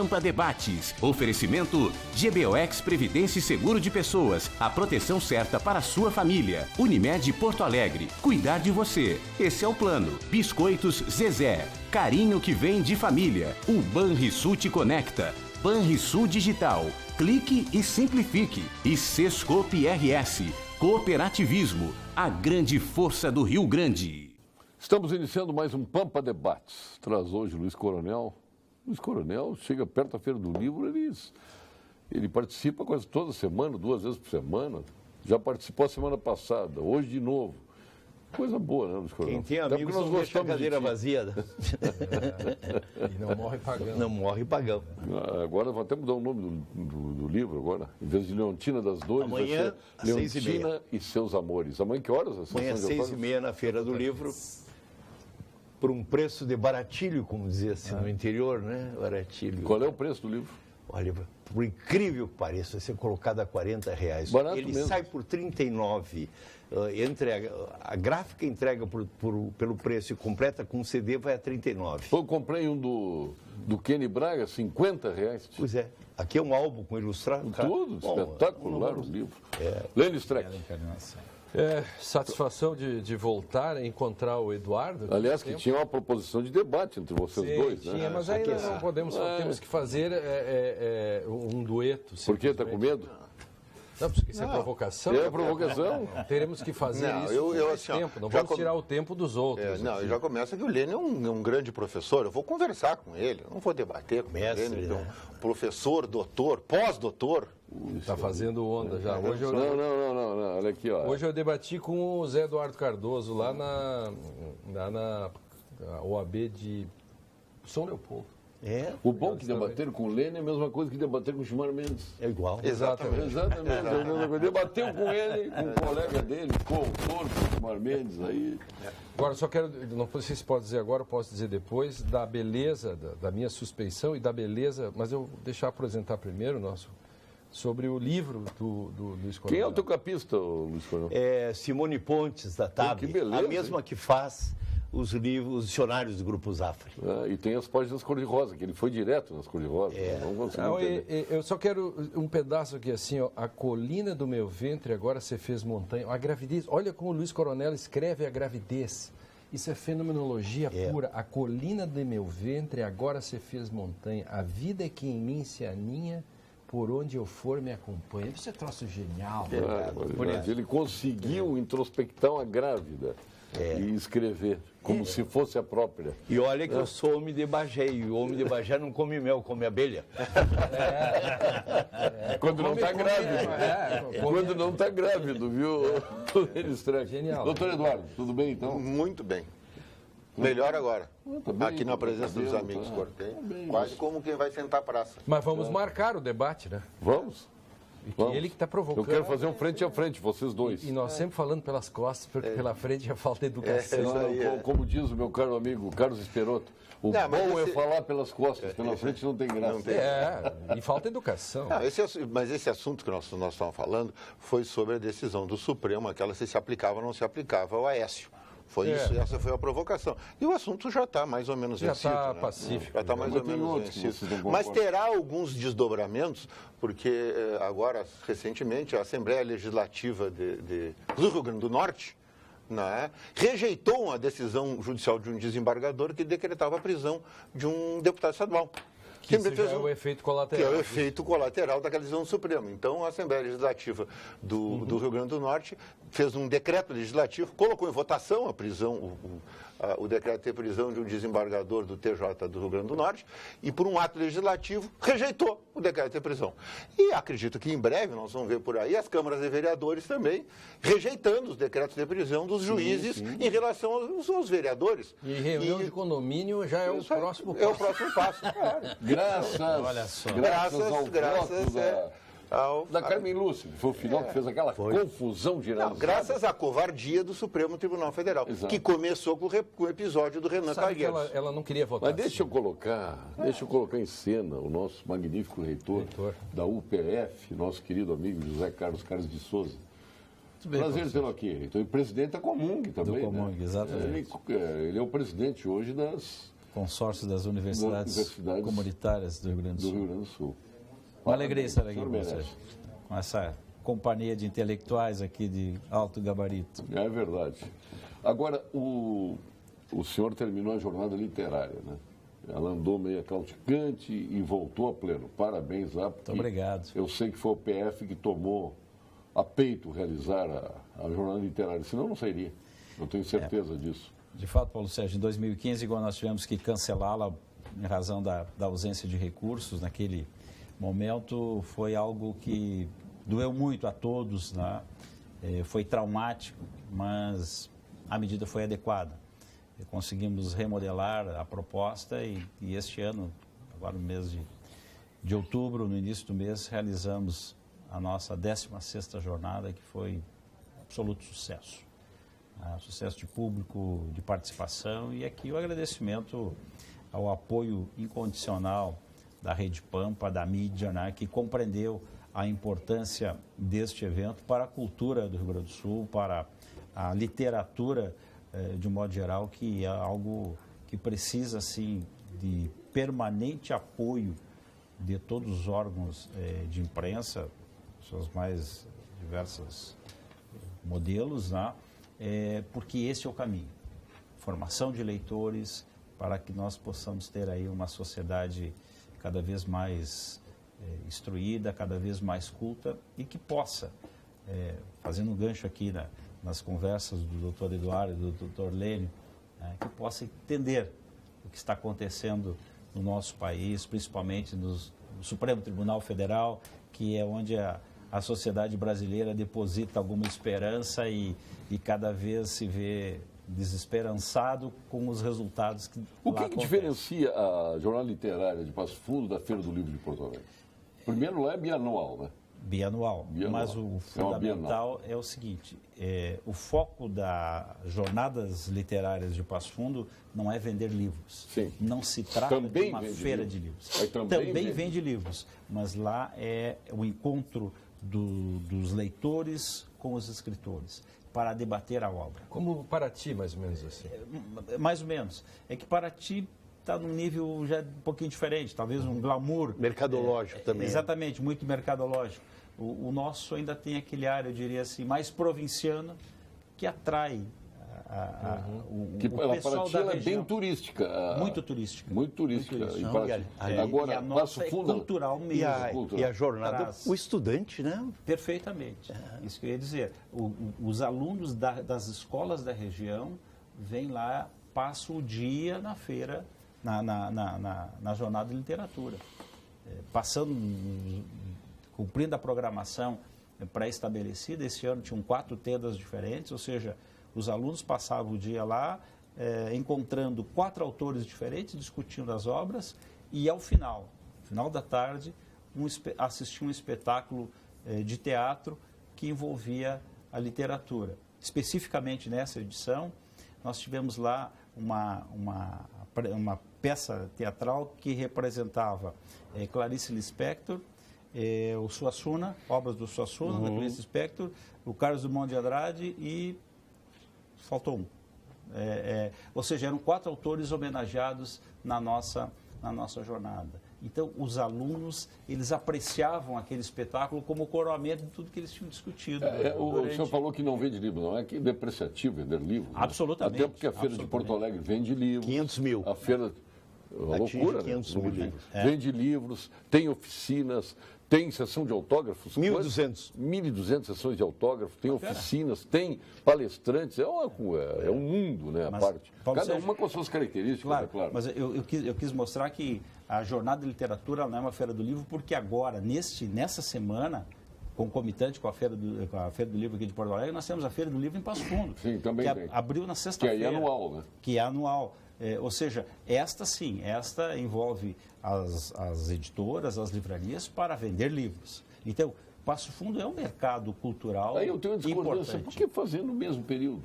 Pampa Debates. Oferecimento GBOX Previdência e Seguro de Pessoas. A proteção certa para a sua família. Unimed Porto Alegre. Cuidar de você. Esse é o plano. Biscoitos Zezé. Carinho que vem de família. O Banrisul te conecta. Banrisul Digital. Clique e simplifique. E Sescope RS. Cooperativismo. A grande força do Rio Grande. Estamos iniciando mais um Pampa Debates. Traz hoje Luiz Coronel. Luiz Coronel chega perto da Feira do Livro, ele participa quase toda semana, 2 vezes por semana. Já participou a semana passada, hoje de novo. Coisa boa, né, Luiz Coronel? Quem tem amigos não deixa a cadeira vazia. Né? E não morre pagando. Não morre pagando. Agora vou até mudar o nome do livro agora. Em vez de Leontina das Dores, amanhã, vai ser Leontina e Seus Amores. Amanhã que horas? Amanhã às 6h30 na Feira do Livro. Por um preço de baratilho, como dizia assim no interior, né? Baratilho. Qual é o preço do livro? Olha, por incrível que pareça, vai ser colocado a R$40. Barato Ele mesmo. sai por R$39. Entre a gráfica entrega pelo preço e completa com CD vai a R$39. Eu comprei um do Kenny Braga, R$50. Pois é. Aqui é um álbum com ilustrado. Tudo, espetacular o livro. Lênin Streck. Satisfação de voltar a encontrar o Eduardo. Aliás, que tinha uma proposição de debate entre vocês dois, tinha, né? mas ainda não podemos, temos que fazer um dueto. Por quê? Está com medo? Não, porque isso é provocação. É provocação. Teremos que fazer isso eu mais assim, tempo. Não vamos tirar o tempo dos outros. Já começa que o Lênin é um grande professor. Eu vou conversar com ele, não vou debater com Mestre, o Lênin. Então, né? Professor, doutor, pós-doutor. Está fazendo onda já. Hoje Não, olha aqui, ó. Hoje eu debati com o Zé Eduardo Cardoso lá na OAB de São Leopoldo. O bom que debater com o Lênin é a mesma coisa que debater com o Gilmar Mendes. É igual. Exatamente. Debateu com ele, com o colega dele, coautor do Gilmar Mendes aí. Agora, só quero, não sei se pode dizer agora, posso dizer depois, da beleza, da minha suspeição e da beleza, mas eu vou deixar apresentar primeiro sobre o livro do Luiz Coronel. Quem é o teu capista, Luiz Coronel? É Simone Pontes, da TAB, que beleza, a mesma que faz os dicionários do Grupo Zafra. E tem as páginas cor-de-rosa, que ele foi direto nas cor-de-rosa. Não consigo entender. Eu só quero um pedaço aqui assim, ó. A colina do meu ventre agora se fez montanha. A gravidez, olha como o Luiz Coronel escreve a gravidez. Isso é fenomenologia pura. A colina do meu ventre agora se fez montanha. A vida que em mim se aninha, por onde eu for me acompanha. Isso é troço genial. Ele conseguiu introspectar uma grávida e escrever como se fosse a própria. E olha que eu sou homem de Bagé, e o homem de Bagé não come mel, come abelha. Quando não está grávido. Quando não está grávido, viu? Genial. Doutor Eduardo, tudo bem então? Muito bem. Melhor agora. bem, Aqui na presença dos amigos cortei. Quase como quem vai sentar a praça. Mas vamos marcar o debate, né? Vamos? Vamos. Ele que está provocando. Eu quero fazer um frente a frente, vocês dois. E nós sempre falando pelas costas, porque pela frente já falta educação. Como diz o meu caro amigo Carlos Esperotto, bom é falar pelas costas, pela frente não tem graça. E falta educação. Mas esse assunto que nós estávamos falando foi sobre a decisão do Supremo, aquela se aplicava ou não se aplicava ao Aécio. Foi isso, essa foi a provocação. E o assunto já está mais ou menos vencido. Já está pacífico. Já está mais ou menos vencido. Mas terá alguns desdobramentos, porque agora, recentemente, a Assembleia Legislativa do Rio Grande do Norte rejeitou uma decisão judicial de um desembargador que decretava a prisão de um deputado estadual. Que isso já é o efeito colateral. Que é o efeito colateral daquela decisão do Supremo. Então, a Assembleia Legislativa do Rio Grande do Norte fez um decreto legislativo, colocou em votação a prisão, o decreto de prisão de um desembargador do TJ do Rio Grande do Norte, e por um ato legislativo rejeitou o decreto de prisão. E acredito que em breve nós vamos ver por aí as câmaras de vereadores também rejeitando os decretos de prisão dos juízes em relação aos vereadores. E reunião de condomínio já é o próximo passo. É o próximo passo, claro. Graças ao da Carmen Lúcia, que foi o final que fez aquela confusão generalizada. Graças à covardia do Supremo Tribunal Federal, que começou com o episódio do Renan Calheiros. Ela não queria votar. Mas deixa eu colocar em cena o nosso magnífico reitor da UPF, nosso querido amigo José Carlos de Souza. Prazer tê-lo aqui, reitor. E presidente da Comung também. Do Comung, exatamente. Ele é o presidente hoje das consórcio das universidades comunitárias do Rio Grande do Sul. Do Rio Grande do Sul. Uma alegria estar aqui O com senhor vocês, merece. com essa companhia de intelectuais aqui de alto gabarito. É verdade. Agora, o senhor terminou a jornada literária, né? Ela andou meio claudicante e voltou a pleno. Parabéns lá. Muito obrigado. Eu sei que foi o PF que tomou a peito realizar a jornada literária, senão não sairia. Eu tenho certeza disso. De fato, Paulo Sérgio, em 2015, quando nós tivemos que cancelá-la em razão da ausência de recursos naquele momento, foi algo que doeu muito a todos, né? Foi traumático, mas a medida foi adequada. Conseguimos remodelar a proposta e este ano, agora no mês de outubro, no início do mês, realizamos a nossa 16ª jornada, que foi um absoluto sucesso. Sucesso de público, de participação, e aqui o agradecimento ao apoio incondicional da Rede Pampa, da mídia, né, que compreendeu a importância deste evento para a cultura do Rio Grande do Sul, para a literatura de um modo geral, que é algo que precisa, assim, de permanente apoio de todos os órgãos de imprensa, seus mais diversos modelos, né? Porque esse é o caminho. Formação de leitores para que nós possamos ter aí uma sociedade cada vez mais instruída, cada vez mais culta e que possa, fazendo um gancho aqui nas conversas do Dr. Eduardo e do Dr. Lênio, que possa entender o que está acontecendo no nosso país, principalmente no Supremo Tribunal Federal, que é onde a sociedade brasileira deposita alguma esperança e cada vez se vê desesperançado com os resultados que O que diferencia a jornada literária de Passo Fundo da Feira do Livro de Porto Alegre? Primeiro, lá é bianual, né? Bianual. Mas o fundamental é o seguinte, o foco das jornadas literárias de Passo Fundo não é vender livros. Sim. Não se trata Também de uma feira de livros. Também vende livros, mas lá é o encontro dos leitores com os escritores, para debater a obra. Como Paraty, mais ou menos assim? Mais ou menos. É que Paraty está num nível já um pouquinho diferente, talvez um glamour. Mercadológico também. Exatamente, muito mercadológico. O nosso ainda tem aquele ar, eu diria assim, mais provinciano, que atrai o pessoal Paraty, da ela região. É bem turística. Muito turística. Muito turística. Agora, e a nossa é cultural mesmo. E a jornada, o estudante, né? Perfeitamente. Isso que eu ia dizer. Os alunos das escolas da região vêm lá, passam o dia na feira, na jornada de literatura. Cumprindo a programação pré-estabelecida. Esse ano tinham 4 tendas diferentes, ou seja, os alunos passavam o dia lá, encontrando 4 autores diferentes, discutindo as obras, e ao final da tarde, assistiam um espetáculo de teatro que envolvia a literatura. Especificamente nessa edição, nós tivemos lá uma peça teatral que representava Clarice Lispector, o Suassuna, obras do Suassuna, da Clarice Lispector, o Carlos Drummond de Andrade e faltou um. Ou seja, eram 4 autores homenageados na nossa jornada. Então, os alunos, eles apreciavam aquele espetáculo como coroamento de tudo que eles tinham discutido. O senhor falou que não vende livro, não é que é depreciativo vender livro? Absolutamente. Né? Até porque a Feira de Porto Alegre vende livros. 500 mil. A feira... Uma loucura, 500 mil livros. Vende livros, tem oficinas, tem sessão de autógrafos. 1.200. 1.200 sessões de autógrafos, tem oficinas, tem palestrantes. É um mundo, né, a parte. Cada uma com as suas características, claro. Mas eu quis mostrar que a jornada de literatura não é uma feira do livro, porque agora, nessa semana, concomitante com a Feira do Livro aqui de Porto Alegre, nós temos a Feira do Livro em Passo Fundo. Sim, também tem. Abriu na sexta-feira. Que é anual, né? Que é anual. Ou seja, esta envolve as editoras, as livrarias para vender livros. Então, Passo Fundo é um mercado cultural Aí eu tenho uma discordância, importante. por que fazer no mesmo período?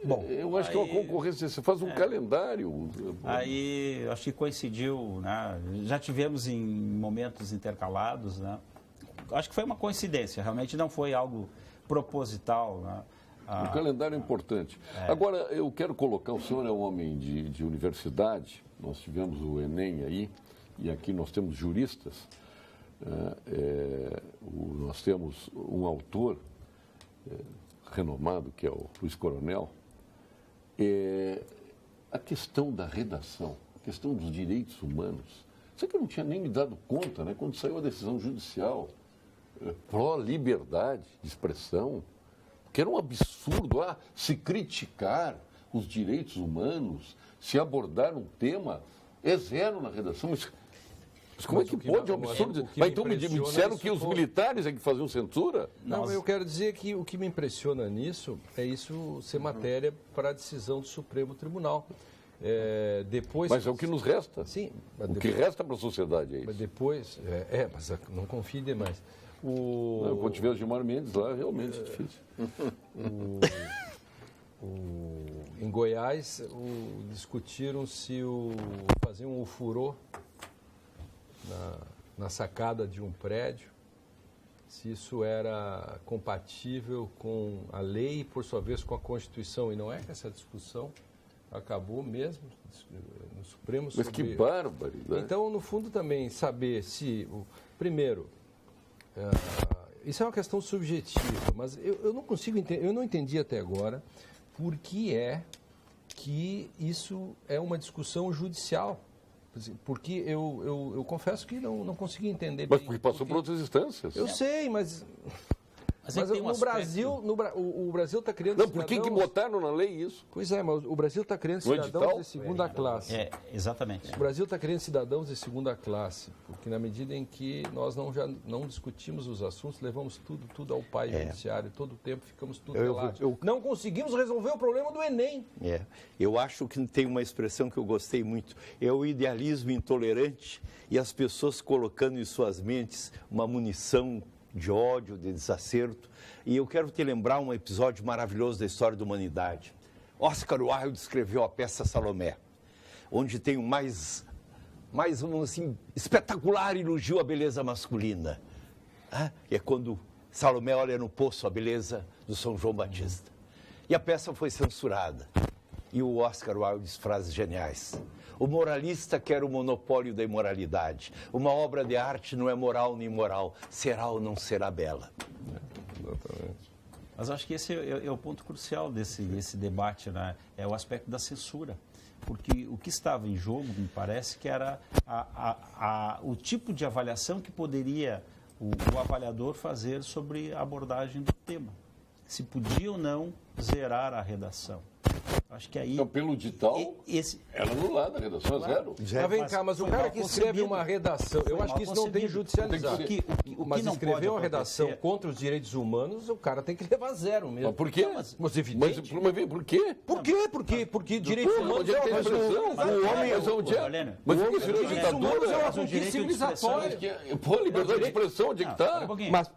Bom, eu acho que é uma concorrência, você faz um calendário. Aí, acho que coincidiu, né? Já tivemos em momentos intercalados, né? Acho que foi uma coincidência, realmente não foi algo proposital, né? O calendário é importante. Agora, eu quero colocar, o senhor é um homem de universidade, nós tivemos o Enem aí, e aqui nós temos juristas, nós temos um autor renomado, que é o Luiz Coronel. A questão da redação, a questão dos direitos humanos, isso que eu não tinha nem me dado conta, né? Quando saiu a decisão judicial pró-liberdade de expressão, que era um absurdo se criticar os direitos humanos, se abordar um tema, é zero na redação. Mas como é que pode? É um absurdo. Mas então me disseram que os militares é que faziam censura? Não, eu quero dizer que o que me impressiona nisso é isso ser matéria para a decisão do Supremo Tribunal. Mas é o que nos resta. Sim. O que resta para a sociedade é isso. Mas depois... mas não confie demais. Quando tiver o Gilmar Mendes lá, realmente é difícil. Em Goiás, discutiram se fazer um ofurô na sacada de um prédio, se isso era compatível com a lei e, por sua vez, com a Constituição. E não é que essa discussão acabou mesmo no Supremo. Mas que barbaridade. Então, no fundo, também saber se... Primeiro, isso é uma questão subjetiva, mas eu não consigo entender, eu não entendi até agora por que é que isso é uma discussão judicial. Porque eu confesso que não consegui entender Mas bem. porque passou por outras instâncias. Eu sei, mas no Brasil, o Brasil está criando cidadãos... Não, por que botaram na lei isso? Pois é, mas o Brasil está criando cidadãos de segunda classe. Exatamente. O Brasil está criando cidadãos de segunda classe, porque na medida em que nós já não discutimos os assuntos, levamos tudo ao pai judiciário, todo o tempo ficamos tudo lá. Não conseguimos resolver o problema do Enem. Eu acho que tem uma expressão que eu gostei muito, é o idealismo intolerante e as pessoas colocando em suas mentes uma munição de ódio, de desacerto. E eu quero te lembrar um episódio maravilhoso da história da humanidade. Oscar Wilde escreveu a peça Salomé, onde tem um mais espetacular elogio à beleza masculina. É quando Salomé olha no poço a beleza do São João Batista. E a peça foi censurada. E o Oscar Wilde diz frases geniais. O moralista quer o monopólio da imoralidade. Uma obra de arte não é moral nem imoral. Será ou não será bela? Exatamente. Mas acho que esse é o ponto crucial desse debate, né? É o aspecto da censura. Porque o que estava em jogo, me parece, que era o tipo de avaliação que poderia o avaliador fazer sobre a abordagem do tema. Se podia ou não zerar a redação. Acho que aí... Então, pelo edital, ela anulada, a redação é zero. Mas vem cá, mas o cara que escreve uma redação, eu acho que isso não tem judicializado. Mas escrever uma redação contra os direitos humanos, o cara tem que levar zero mesmo. Mas por quê? Mas evidente. Mas por quê? Por quê? Porque direitos humanos é uma coisa... Mas isso virou ditadura? É uma conquista civilizatória. Pô, liberdade de expressão, onde é que está? Mas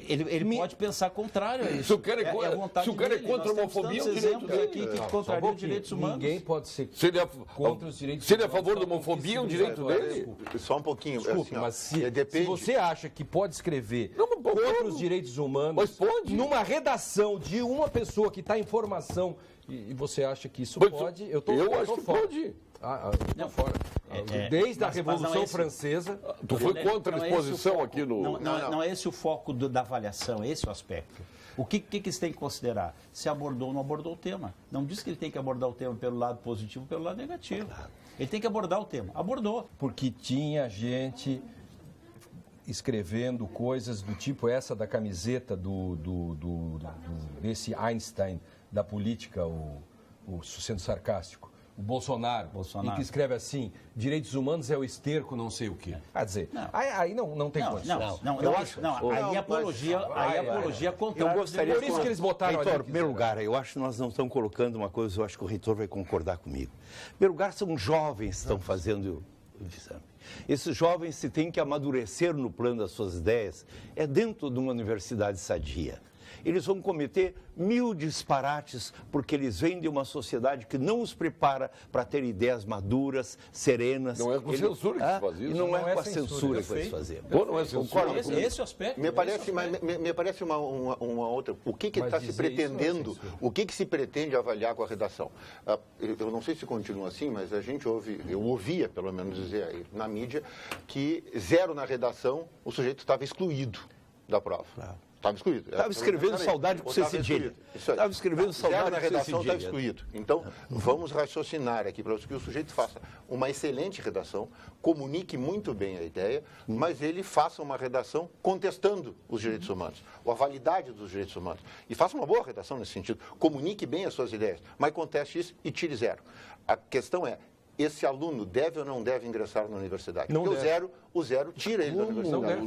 ele pode pensar contrário a isso. Se o cara é contra a homofobia, é um direito dele. Contraria os direitos humanos. Ninguém pode ser contra os direitos humanos. Se ele é a favor da homofobia, é um direito dele? Só um pouquinho. Desculpe, mas se você acha que pode escrever contra os direitos humanos, mas pode. Numa redação de uma pessoa que está em formação, e você acha que isso pode, eu acho que pode. Não, fora. Desde a Revolução Francesa... Tu foi contra a exposição aqui no... Não é esse o foco da avaliação, é esse o aspecto. O que eles têm que considerar? Se abordou ou não abordou o tema. Não diz que ele tem que abordar o tema pelo lado positivo ou pelo lado negativo. Ele tem que abordar o tema. Abordou. Porque tinha gente escrevendo coisas do tipo essa da camiseta desse Einstein da política, sendo sarcástico. O Bolsonaro, em que escreve assim, direitos humanos é o esterco não sei o quê. Quer dizer, aí não tem condição. Aí a apologia contrária. Eu gostaria por isso que eles botaram Reitor, em primeiro lugar, eu acho que nós não estamos colocando uma coisa, eu acho que o reitor vai concordar comigo. Em primeiro lugar, são jovens que estão fazendo o exame. Esses jovens se têm que amadurecer no plano das suas ideias, é dentro de uma universidade sadia. eles vão cometer 1000 disparates, porque eles vêm de uma sociedade que não os prepara para ter ideias maduras, serenas. Não é com censura que se faz isso. Não é com a censura que vai se fazer. Ou não é censura? Esse é o aspecto. Me parece uma outra. O que está se pretendendo? O que se pretende avaliar com a redação? Eu não sei se continua assim, mas a gente eu ouvia, pelo menos, dizer aí na mídia que 0 na redação, o sujeito estava excluído da prova. Estava excluído. Estava escrevendo saudade com o Cedilha. Estava escrevendo saudade na redação, estava excluído. Então, vamos raciocinar aqui para que o sujeito faça uma excelente redação, comunique muito bem a ideia, mas ele faça uma redação contestando os direitos humanos, ou a validade dos direitos humanos. E faça uma boa redação nesse sentido. Comunique bem as suas ideias, mas conteste isso e tire 0. A questão é, esse aluno deve ou não deve ingressar na universidade? Não Porque deve. o zero tira ele da universidade.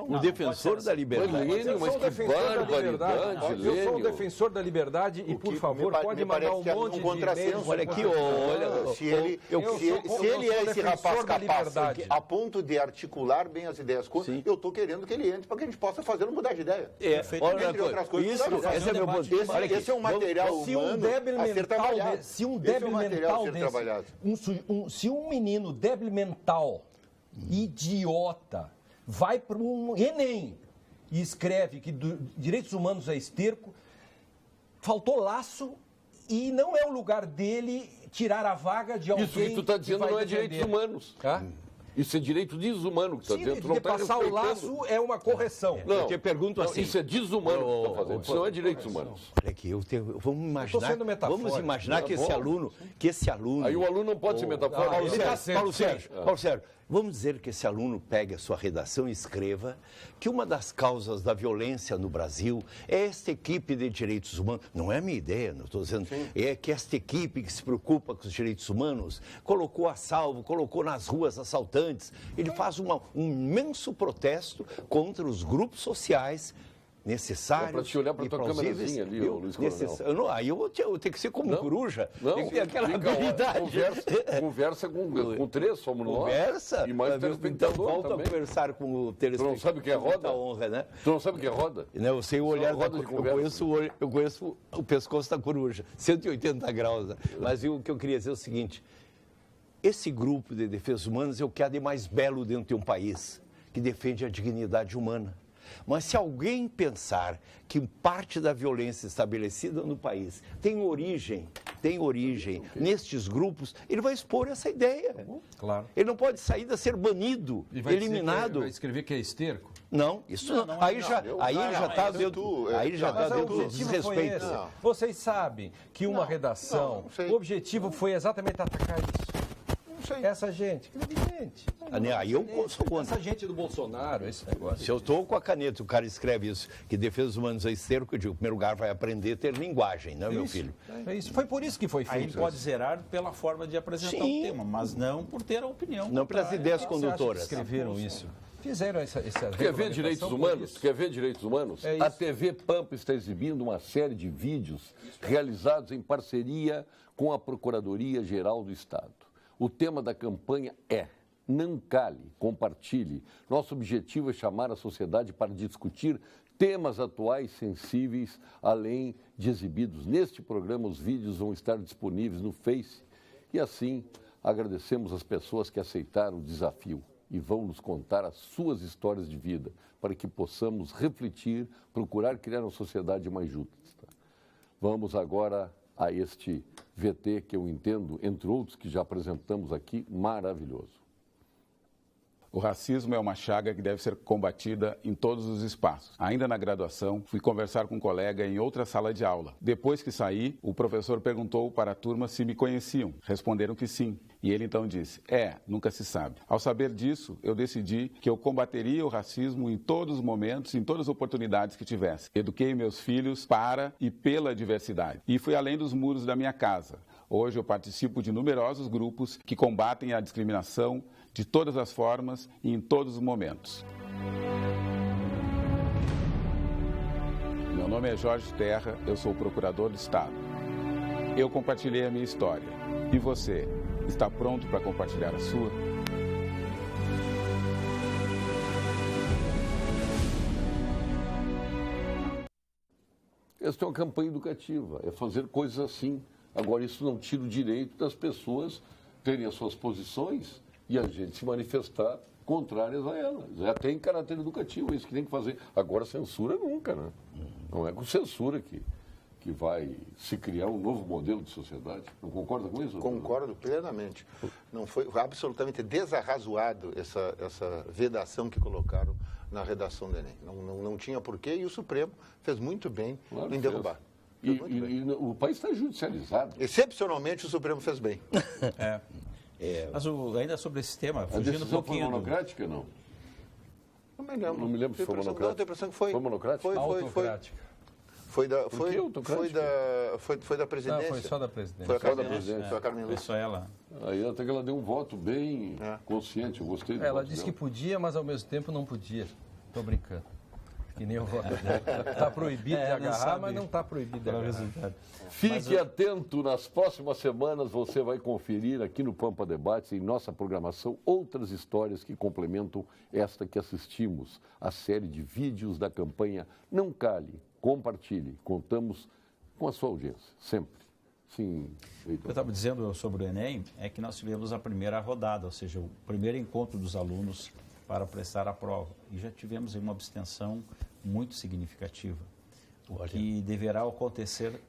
O defensor da liberdade. Lênio, mas que barbaridade, Eu sou o defensor da liberdade e, por favor, pode mandar um monte de e-mails. Olha aqui, olha, Se ele é esse rapaz capaz a ponto de articular bem as ideias, eu estou querendo que ele entre para que a gente possa fazer mudar de ideia. Entre outras coisas, esse é meu ponto. esse é um material humano a ser trabalhado. Se um débil mental se um menino débil mental, idiota, vai para um Enem e escreve que direitos humanos é esterco, faltou laço e não é o lugar dele tirar a vaga de alguém. Isso que tu está dizendo não é direitos humanos. Isso é direito desumano que está dizendo. Tu não está passar o laço é uma correção. Não, eu te pergunto assim. Isso é desumano que tu está fazendo. Isso não é direitos humanos. Olha aqui, vamos imaginar que esse aluno. Aí o aluno não pode ser metafórico. Paulo Sérgio, vamos dizer que esse aluno pegue a sua redação e escreva que uma das causas da violência no Brasil é esta equipe de direitos humanos. Não é a minha ideia, não estou dizendo. É que esta equipe que se preocupa com os direitos humanos colocou a salvo, colocou nas ruas assaltantes. Ele faz um imenso protesto contra os grupos sociais necessários. Para te olhar para a tua câmerazinha ali, Luiz Coronel. Aí eu tenho que ser como coruja. Não, tem que ter aquela habilidade. Conversa com 3, somos nós. Conversa? E mais o telespectador então, volta também. a conversar com o telespectador. Tu não sabe o que é roda? Honra, né? Tu não sabe o que é roda? Não, eu sei o olhar da coruja. eu conheço o pescoço da coruja, 180 graus. Né? Mas o que eu queria dizer é o seguinte, esse grupo de defesas humanas é o que há de mais belo dentro de um país, que defende a dignidade humana. Mas se alguém pensar que parte da violência estabelecida no país tem origem nestes grupos, ele vai expor essa ideia. Claro. Ele não pode sair a ser banido, eliminado. Vai escrever que é esterco? Não, isso não. Aí já está dentro do desrespeito. Vocês sabem que uma redação, o objetivo foi exatamente atacar isso. Essa gente, evidente. Aí eu sou contra. Essa gente do Bolsonaro, esse negócio. Se eu estou com a caneta, o cara escreve isso, que defesas humanas é esterco, eu digo, em primeiro lugar vai aprender a ter linguagem, né, meu filho? É isso. Foi por isso que foi feito. Aí ele pode zerar pela forma de apresentar o tema, mas não por ter a opinião. Não pelas ideias condutoras. Escreveram isso. Fizeram essa Quer ver direitos humanos? Quer ver direitos humanos? A TV Pampa está exibindo uma série de vídeos realizados em parceria com a Procuradoria-Geral do Estado. O tema da campanha é Não Cale, Compartilhe. Nosso objetivo é chamar a sociedade para discutir temas atuais sensíveis, além de exibidos neste programa. Os vídeos vão estar disponíveis no Face. E assim, agradecemos as pessoas que aceitaram o desafio e vão nos contar as suas histórias de vida, para que possamos refletir, procurar criar uma sociedade mais justa. Vamos agora a este VT que eu entendo, entre outros que já apresentamos aqui, maravilhoso. O racismo é uma chaga que deve ser combatida em todos os espaços. Ainda na graduação, fui conversar com um colega em outra sala de aula. Depois que saí, o professor perguntou para a turma se me conheciam. Responderam que sim. E ele então disse, nunca se sabe. Ao saber disso, eu decidi que eu combateria o racismo em todos os momentos, em todas as oportunidades que tivesse. Eduquei meus filhos para e pela diversidade. E fui além dos muros da minha casa. Hoje eu participo de numerosos grupos que combatem a discriminação de todas as formas e em todos os momentos. Meu nome é Jorge Terra, eu sou o procurador do Estado. Eu compartilhei a minha história. E você, está pronto para compartilhar a sua? Esta é uma campanha educativa, é fazer coisas assim. Agora, isso não tira o direito das pessoas terem as suas posições e a gente se manifestar contrárias a elas. Já tem caráter educativo, é isso que tem que fazer. Agora, censura nunca, né? Não é com censura que vai se criar um novo modelo de sociedade. Não concorda com isso? Concordo plenamente. Não foi absolutamente desarrazoado essa vedação que colocaram na redação do Enem. Não tinha porquê e o Supremo fez muito bem em derrubar. E o país está judicializado. Excepcionalmente, o Supremo fez bem. Mas ainda sobre esse tema, A fugindo um decisão foi pouquinho... monocrática, não? Não me lembro. Não me lembro se foi monocrática. Não, tenho a impressão que foi. Foi monocrática? Foi. Autocrática. Foi da Não, presidência. foi só da presidência. Foi a Só da Carmen presidência. Foi a Carmen Foi Lúcia. só ela. Aí até que ela deu um voto bem consciente, eu gostei do Ela voto disse dela. que podia, mas ao mesmo tempo não podia. Estou brincando. Que nem o voto dela. Está proibido de não agarrar, sabe. mas não está proibido de Qual é o agarrar. resultado? Fique atento, nas próximas semanas você vai conferir aqui no Pampa Debates, em nossa programação, outras histórias que complementam esta que assistimos, a série de vídeos da campanha Não Cale, Compartilhe. Contamos com a sua audiência, sempre. Sim, O que eu estava dizendo sobre o Enem é que nós tivemos a primeira rodada, ou seja, o primeiro encontro dos alunos para prestar a prova. E já tivemos uma abstenção muito significativa, o que deverá acontecer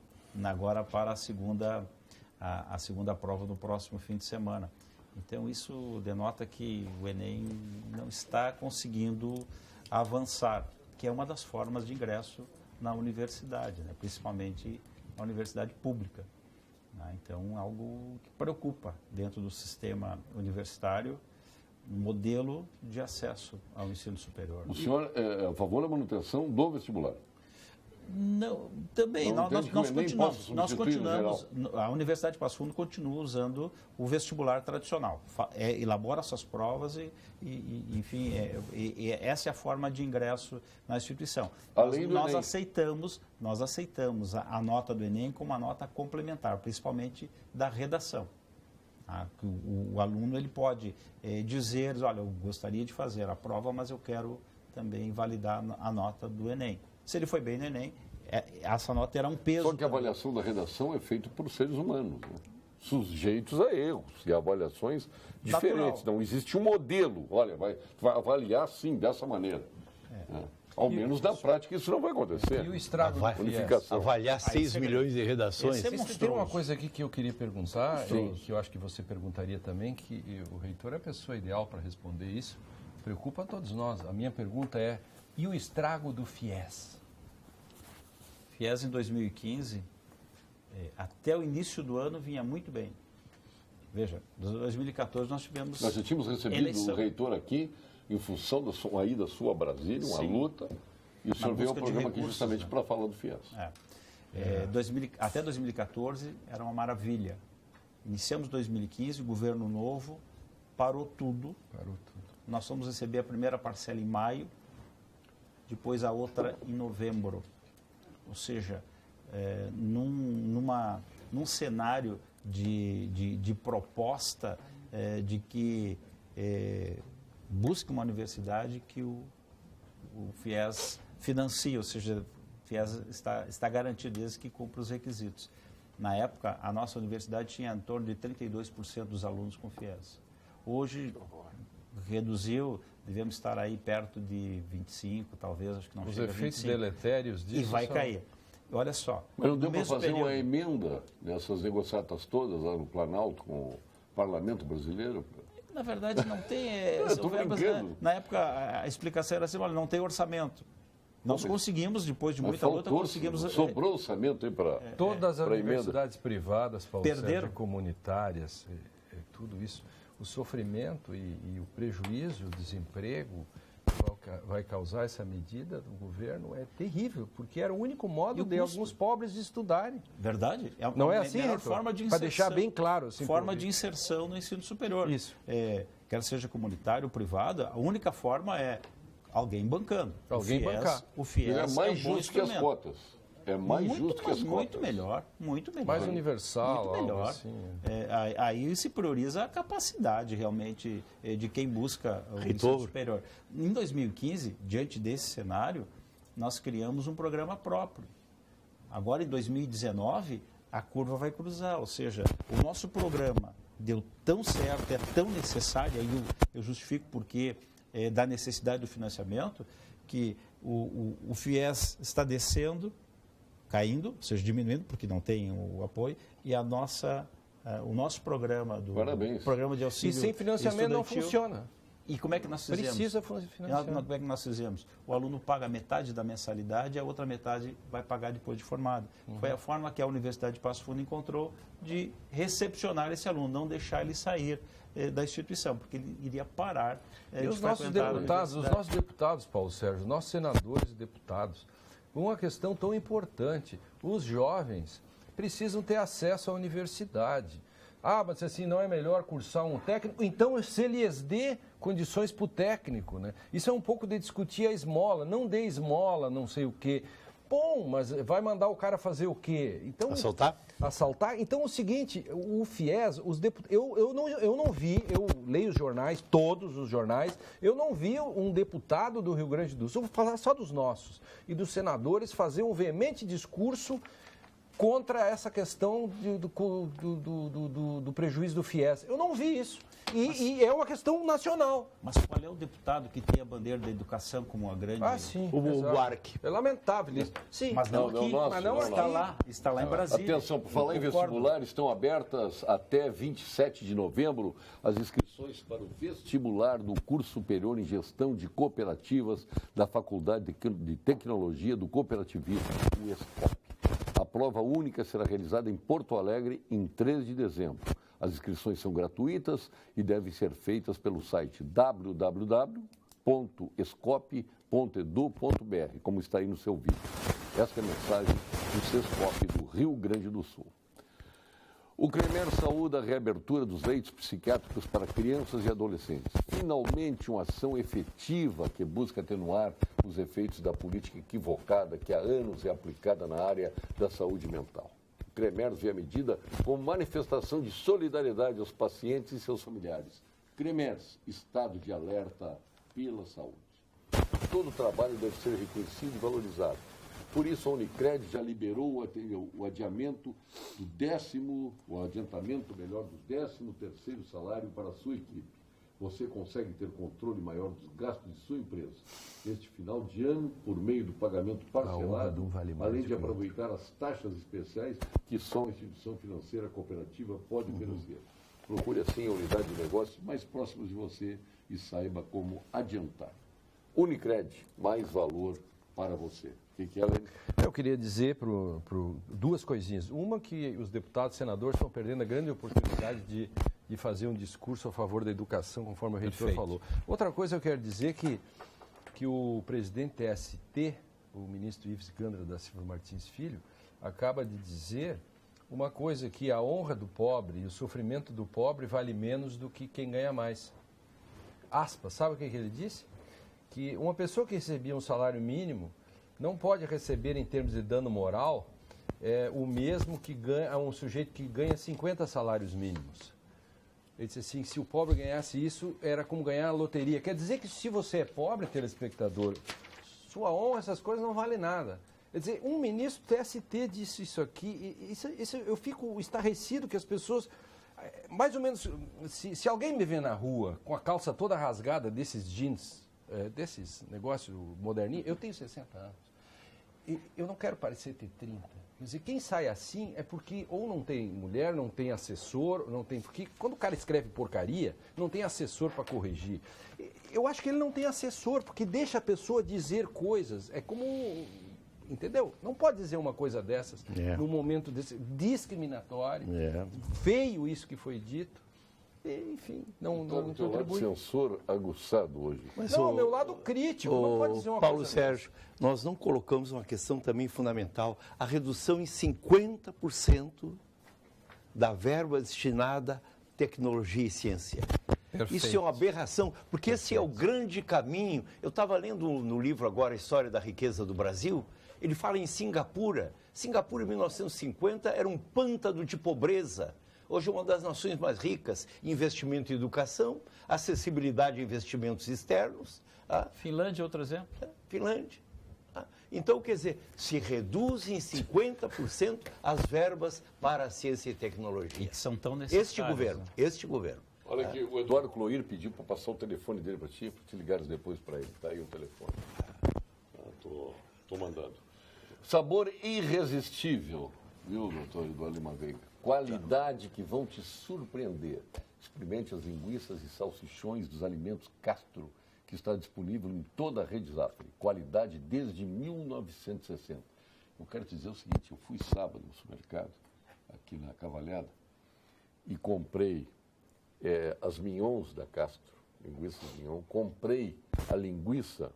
agora para a segunda prova no próximo fim de semana. Então, isso denota que o Enem não está conseguindo avançar, que é uma das formas de ingresso na universidade, né? Principalmente na universidade pública. Né? Então, algo que preocupa dentro do sistema universitário, um modelo de acesso ao ensino superior. O senhor é a favor da manutenção do vestibular? Não, também, Não nós entende que o Enem possa nós substituir no continuamos, a Universidade de Passo Fundo continua usando o vestibular tradicional, elabora suas provas enfim, essa é a forma de ingresso na instituição. Além do nós Enem. aceitamos a nota do Enem como uma nota complementar, principalmente da redação. Que o aluno ele pode dizer, olha, eu gostaria de fazer a prova, mas eu quero também validar a nota do Enem. Se ele foi bem no Enem, essa nota terá um peso. Só que a avaliação da redação é feita por seres humanos, né? Sujeitos a erros e avaliações diferentes. Não existe um modelo. Olha, vai avaliar assim, dessa maneira. Ao menos na prática isso não vai acontecer. E o estrago do FIES? Unificação. Avaliar 6 milhões de redações. Esse é Tem uma coisa aqui que eu queria perguntar, Sim. que eu acho que você perguntaria também, que o reitor é a pessoa ideal para responder isso. Preocupa a todos nós. A minha pergunta é, e o estrago do FIES? FIES em 2015, até o início do ano, vinha muito bem. Veja, em 2014 nós tivemos Nós já tínhamos recebido eleição. o reitor aqui, em função da sua ida sua a Brasília, uma Sim. luta, e o senhor veio ao busca de programa aqui recursos, justamente né? para falar do FIES. Até 2014 era uma maravilha. Iniciamos 2015, o governo novo parou tudo. Nós fomos receber a primeira parcela em maio, depois a outra em novembro. Ou seja, num cenário de proposta de que busque uma universidade que o FIES financia, ou seja, o FIES está garantido desde que cumpra os requisitos. Na época, a nossa universidade tinha em torno de 32% dos alunos com FIES. Hoje, reduziu, devemos estar aí perto de 25, talvez, acho que não Os chega a efeitos 25. deletérios disso E vai são- cair. Olha só. Mas não no deu para mesmo fazer uma período- emenda nessas negociatas todas lá no Planalto com o Parlamento brasileiro? Na verdade, não tem. Estou verbas, brincando. né? Na época, a explicação era assim: olha, não tem orçamento. Nós conseguimos, depois de Mas muita luta, faltou, conseguimos. sobrou orçamento aí para Todas as para emenda. universidades privadas, Paulo Perderam. Sérgio, comunitárias, tudo isso, o sofrimento e o prejuízo, o desemprego que vai causar essa medida do governo é terrível, porque era o único E modo o de custo? alguns pobres de estudarem. Verdade? Não é a assim, melhor Heitor? forma de Para inserção. deixar bem claro. Assim, Forma por- de inserção no ensino superior. Isso. Quer seja comunitário ou privado, a única forma é alguém bancando. Alguém bancar. O FIES É mais um bom justo que as instrumento. cotas. É mais justo que as cotas. Muito melhor, muito melhor. Mais universal, Muito melhor. algo assim. Aí se prioriza a capacidade realmente de quem busca o ensino superior. Em 2015, diante desse cenário, nós criamos um programa próprio Agora, em 2019, a curva vai cruzar, ou seja, o nosso programa deu tão certo, é tão necessário, aí eu justifico porque da necessidade do financiamento, que o FIES está descendo, caindo, ou seja, diminuindo, porque não tem o apoio, e o nosso programa programa de auxílio E sem financiamento não estudantil, funciona. E como é que nós fizemos? Precisa financiar. Como é que nós fizemos? O aluno paga metade da mensalidade e a outra metade vai pagar depois de formado. Foi a forma que a Universidade de Passo Fundo encontrou de recepcionar esse aluno, não deixar ele sair da instituição, porque ele iria parar E os nossos deputados, Paulo Sérgio, os nossos senadores e deputados, uma questão tão importante, os jovens precisam ter acesso à universidade. Ah, mas assim, não é melhor cursar um técnico? Então, se lhes dê condições para o técnico, né? Isso é um pouco de discutir a esmola. Não dê esmola, não sei o quê. Bom, mas vai mandar o cara fazer o quê? Então, assaltar? Assaltar? Então, o seguinte, o FIES, os deputados... Eu não vi, eu leio os jornais, todos os jornais, eu não vi um deputado do Rio Grande do Sul, vou falar só dos nossos, e dos senadores fazer um veemente discurso contra essa questão do prejuízo do FIES. Eu não vi isso. E é uma questão nacional. Mas qual é o deputado que tem a bandeira da educação como uma grande... Ah, sim. O Buarque. É lamentável isso. Sim. Mas não aqui. Mas não está lá em Brasília. Atenção, por falar em vestibular, estão abertas até 27 de novembro as inscrições para o vestibular do curso superior em gestão de cooperativas da Faculdade de Tecnologia do Cooperativismo, o ESCOP. A prova única será realizada em Porto Alegre em 3 de dezembro. As inscrições são gratuitas e devem ser feitas pelo site www.escop.edu.br, como está aí no seu vídeo. Essa é a mensagem do SESCOP do Rio Grande do Sul. O CREMER saúda a reabertura dos leitos psiquiátricos para crianças e adolescentes. Finalmente, uma ação efetiva que busca atenuar os efeitos da política equivocada que há anos é aplicada na área da saúde mental. O CREMER vê a medida como manifestação de solidariedade aos pacientes e seus familiares. CREMER, estado de alerta pela saúde. Todo o trabalho deve ser reconhecido e valorizado. Por isso, a Unicred já liberou o adiantamento do 13º salário para a sua equipe. Você consegue ter controle maior dos gastos de sua empresa neste final de ano por meio do pagamento parcelado, além de aproveitar as taxas especiais que só a instituição financeira cooperativa pode oferecer. Procure assim a unidade de negócio mais próxima de você e saiba como adiantar. Unicred, mais valor para você. O que é, Lênin? Eu queria dizer duas coisinhas. Uma, que os deputados e senadores estão perdendo a grande oportunidade de fazer um discurso a favor da educação, conforme o reitor falou. Outra coisa eu quero dizer que o presidente TST, o ministro Ives Gandra da Silva Martins Filho, acaba de dizer uma coisa, que a honra do pobre e o sofrimento do pobre vale menos do que quem ganha mais. Aspas, sabe o que ele disse? Que uma pessoa que recebia um salário mínimo não pode receber, em termos de dano moral, o mesmo que ganha um sujeito que ganha 50 salários mínimos. Ele disse assim, se o pobre ganhasse isso, era como ganhar a loteria. Quer dizer que se você é pobre, telespectador, sua honra, essas coisas não valem nada. Quer dizer, um ministro do TST disse isso aqui, eu fico estarrecido que as pessoas... Mais ou menos, se alguém me vê na rua com a calça toda rasgada desses jeans, desses negócios moderninhos, eu tenho 60 anos. E eu não quero parecer ter 30. Quer dizer, quem sai assim é porque ou não tem mulher, não tem assessor, não tem... Porque quando o cara escreve porcaria, não tem assessor para corrigir. Eu acho que ele não tem assessor, porque deixa a pessoa dizer coisas. É como... Entendeu? Não pode dizer uma coisa dessas num momento desse discriminatório. Feio isso que foi dito. Enfim, não contribui. Censor aguçado hoje. Mas não, meu lado crítico, não pode dizer uma Paulo coisa Sérgio, nós não colocamos uma questão também fundamental, a redução em 50% da verba destinada à tecnologia e ciência. Perfeito. Isso é uma aberração, porque esse é o grande caminho. Eu estava lendo no livro agora a História da Riqueza do Brasil, ele fala em Singapura. Singapura, em 1950, era um pântano de pobreza. Hoje é uma das nações mais ricas em investimento em educação, acessibilidade a investimentos externos. Finlândia, outro exemplo? Finlândia. Então, quer dizer, se reduz em 50% as verbas para a ciência e tecnologia. E que são tão necessárias. Este governo. Olha aqui, o Eduardo Cloir pediu para passar o telefone dele para ti ligares depois para ele. Está aí o telefone. Estou mandando. Sabor irresistível, viu, doutor Eduardo Lima Veiga? Qualidade que vão te surpreender. Experimente as linguiças e salsichões dos alimentos Castro, que está disponível em toda a rede Zafari. Qualidade desde 1960. Eu quero te dizer o seguinte, eu fui sábado no supermercado, aqui na Cavalhada, e comprei as mignons da Castro, linguiça mignon. Comprei a linguiça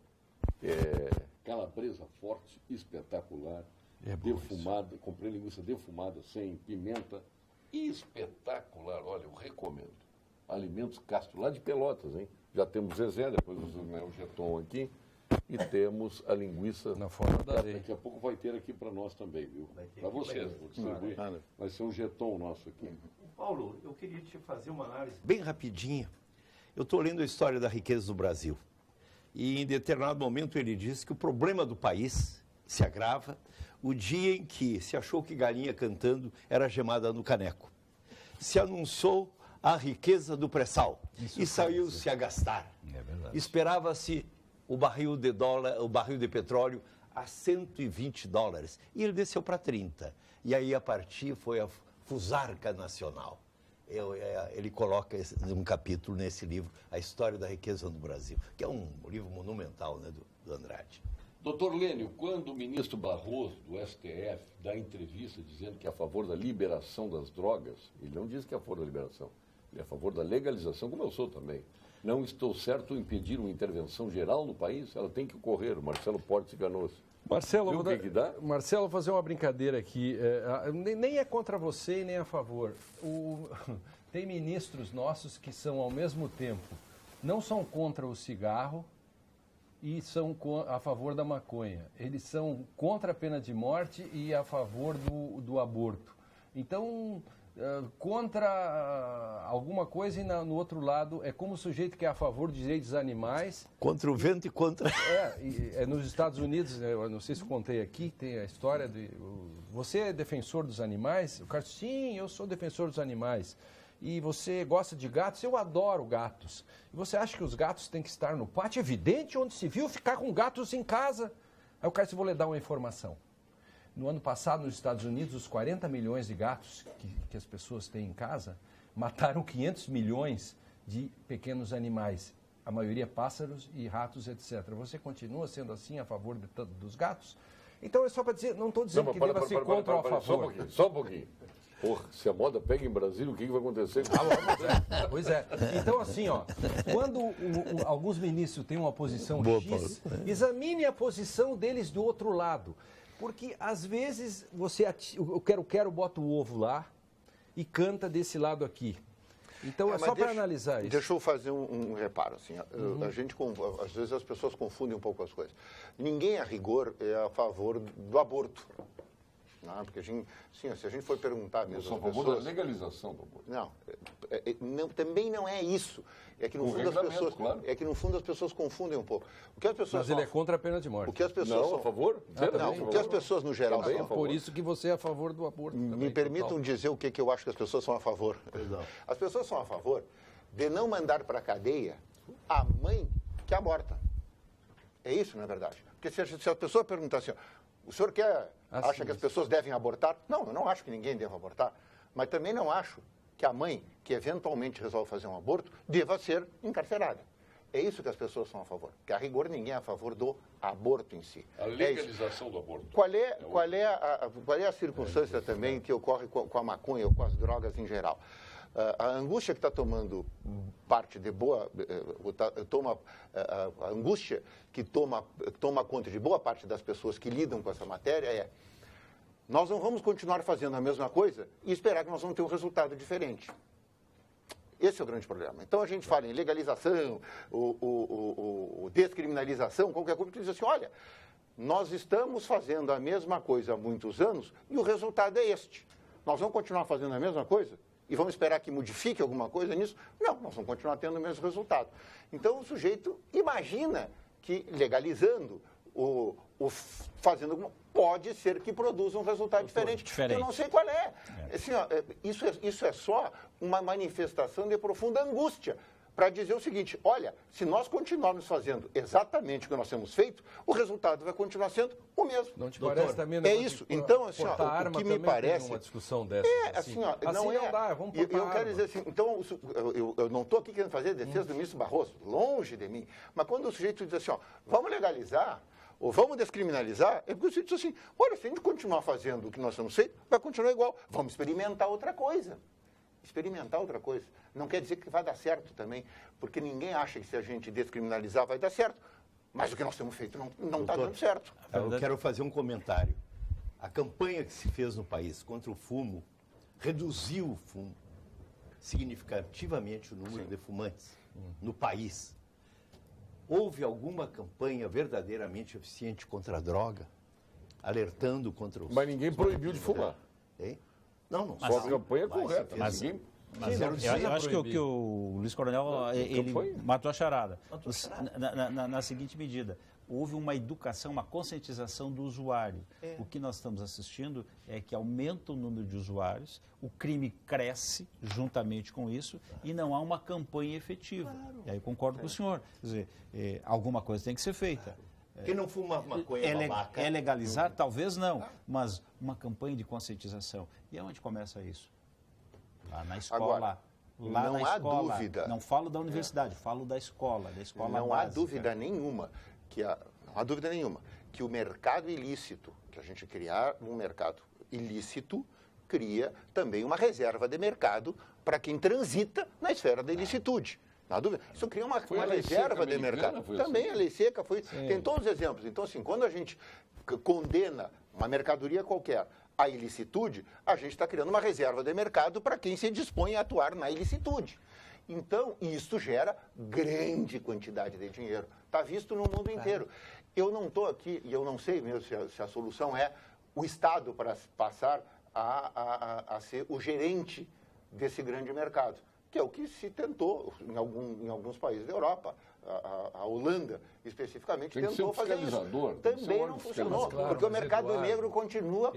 calabresa forte, espetacular, defumada. Comprei linguiça defumada, sem pimenta, espetacular. Olha, eu recomendo. Alimentos Castro, lá de Pelotas, hein? Já temos Zezé, depois o Geton aqui, e temos a linguiça. Na forma da areia. Daqui a pouco vai ter aqui para nós também, viu? Para vocês, vou distribuir. Vai ser um Geton nosso aqui. Paulo, eu queria te fazer uma análise bem rapidinha. Eu estou lendo a história da riqueza do Brasil. E em determinado momento ele diz que o problema do país se agrava o dia em que se achou que galinha cantando era gemada no caneco. Se anunciou a riqueza do pré-sal e saiu-se a gastar. Esperava-se o barril de petróleo a $120 e ele desceu para 30. E aí a partir foi a Fusarca Nacional. Ele coloca um capítulo nesse livro, A História da Riqueza no Brasil, que é um livro monumental, né, do Andrade. Doutor Lênio, quando o ministro Barroso, do STF, dá entrevista dizendo que é a favor da liberação das drogas, ele não diz que é a favor da liberação, ele é a favor da legalização, como eu sou também. Não estou certo em impedir uma intervenção geral no país, ela tem que ocorrer. O Marcelo Portes Ganoso. Marcelo, dá? Marcelo, vou fazer uma brincadeira aqui. Nem é contra você e nem a favor. Tem ministros nossos que são, ao mesmo tempo, não são contra o cigarro e são a favor da maconha. Eles são contra a pena de morte e a favor do aborto. Então, contra alguma coisa e no outro lado é como o sujeito que é a favor dos direitos dos animais. Contra o vento e contra... Nos Estados Unidos, eu não sei se eu contei aqui, tem a história de... Você é defensor dos animais? O cara diz, sim, eu sou defensor dos animais. E você gosta de gatos? Eu adoro gatos. E você acha que os gatos têm que estar no pátio? É evidente, onde se viu ficar com gatos em casa. Aí o cara disse, vou lhe dar uma informação. No ano passado, nos Estados Unidos, os 40 milhões de gatos que as pessoas têm em casa mataram 500 milhões de pequenos animais, a maioria pássaros e ratos, etc. Você continua sendo assim a favor dos gatos? Então é só para dizer, não estou dizendo que deva ser contra ou a favor. Só um pouquinho. Porra, se a moda pega em Brasília, o que vai acontecer? Pois é. Então, assim, quando alguns ministros têm uma posição X, examine a posição deles do outro lado. Porque, às vezes, o quero bota o ovo lá e canta desse lado aqui. Então, só para analisar isso. Deixa eu fazer um reparo. Assim, às vezes as pessoas confundem um pouco as coisas. Ninguém, a rigor, é a favor do aborto. Não, porque se a gente for perguntar mesmo... Eu sou a favor da legalização do aborto. Não, também não é isso. É que, no fundo, as pessoas confundem um pouco. O que as pessoas Mas ele é contra a pena de morte. O que as pessoas são a favor? O que as pessoas, no geral, são a favor. Por isso que você é a favor do aborto. Me permitam dizer o que eu acho que as pessoas são a favor. As pessoas são a favor de não mandar para a cadeia a mãe que aborta. É isso, não é verdade? Porque se a pessoa perguntar assim, o senhor acha que as pessoas devem abortar? Não, eu não acho que ninguém deva abortar. Mas também não acho que a mãe, que eventualmente resolve fazer um aborto, deva ser encarcerada. É isso que as pessoas são a favor. Porque, a rigor, ninguém é a favor do aborto em si. A legalização do aborto. Qual é a circunstância também que ocorre com a maconha ou com as drogas em geral? A angústia que está tomando parte de a angústia que toma conta de boa parte das pessoas que lidam com essa matéria nós não vamos continuar fazendo a mesma coisa e esperar que nós vamos ter um resultado diferente. Esse é o grande problema. Então a gente fala em legalização, descriminalização, qualquer coisa que diz assim, olha, nós estamos fazendo a mesma coisa há muitos anos e o resultado é este. Nós vamos continuar fazendo a mesma coisa? E vamos esperar que modifique alguma coisa nisso? Não, nós vamos continuar tendo o mesmo resultado. Então, o sujeito imagina que, legalizando fazendo alguma... Pode ser que produza um resultado diferente. Eu não sei qual é. Assim, ó, isso é só uma manifestação de profunda angústia para dizer o seguinte: olha, se nós continuarmos fazendo exatamente o que nós temos feito, o resultado vai continuar sendo o mesmo. Não te parece também? É isso. Então, assim, ó, o que me parece... uma discussão dessa. Assim, ó, não é. Dá, vamos eu quero dizer assim, então, eu não estou aqui querendo fazer defesa do ministro Barroso, longe de mim, mas quando o sujeito diz assim, ó, vamos legalizar, ou vamos descriminalizar, é porque o sujeito diz assim, olha, se a gente continuar fazendo o que nós estamos feito, vai continuar igual. Vamos experimentar outra coisa. Experimentar outra coisa. Não quer dizer que vai dar certo também, porque ninguém acha que se a gente descriminalizar vai dar certo. Mas o que nós temos feito não está dando certo. Eu quero fazer um comentário. A campanha que se fez no país contra o fumo reduziu o fumo significativamente o número de fumantes no país. Houve alguma campanha verdadeiramente eficiente contra a droga? Alertando contra os... Mas ninguém proibiu de fumar. Hein? Não. Só a campanha correta. Mas eu acho que o Luiz Coronel, ele matou a charada. Na seguinte medida, houve uma educação, uma conscientização do usuário. O que nós estamos assistindo é que aumenta o número de usuários, o crime cresce juntamente com isso e não há uma campanha efetiva. E aí eu concordo com o senhor. Quer dizer, alguma coisa tem que ser feita. Quem não fuma maconha babaca? É legalizar? Talvez não, mas uma campanha de conscientização. E aonde começa isso? Lá na escola. Agora, lá não na há escola. dúvida. Não falo da universidade, falo da escola não básica. há dúvida nenhuma que o mercado ilícito, que a gente criar um mercado ilícito, cria também uma reserva de mercado para quem transita na esfera da ilicitude. Não há dúvida. Isso cria uma reserva de mercado. Também a lei seca foi. Tem todos os exemplos. Então, assim, quando a gente condena uma mercadoria qualquer à ilicitude, a gente está criando uma reserva de mercado para quem se dispõe a atuar na ilicitude. Então, isso gera grande quantidade de dinheiro. Está visto no mundo inteiro. Eu não estou aqui, e eu não sei mesmo se a solução é o Estado para passar a ser o gerente desse grande mercado, que é o que se tentou em alguns países da Europa. A Holanda, especificamente, tentou fazer isso. Também não funcionou, porque o mercado negro continua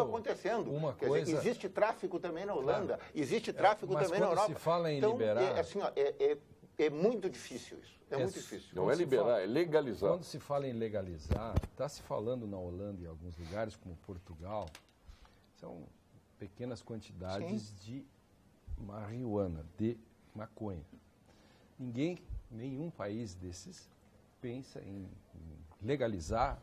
acontecendo. Dizer, existe tráfico também na Holanda, existe tráfico também na Europa. Se fala em então, liberar... é muito difícil isso. É muito difícil. Não é liberar, é legalizar. Quando se fala em legalizar, está se falando na Holanda e em alguns lugares, como Portugal, são pequenas quantidades de marihuana, de maconha. Nenhum país desses pensa em legalizar,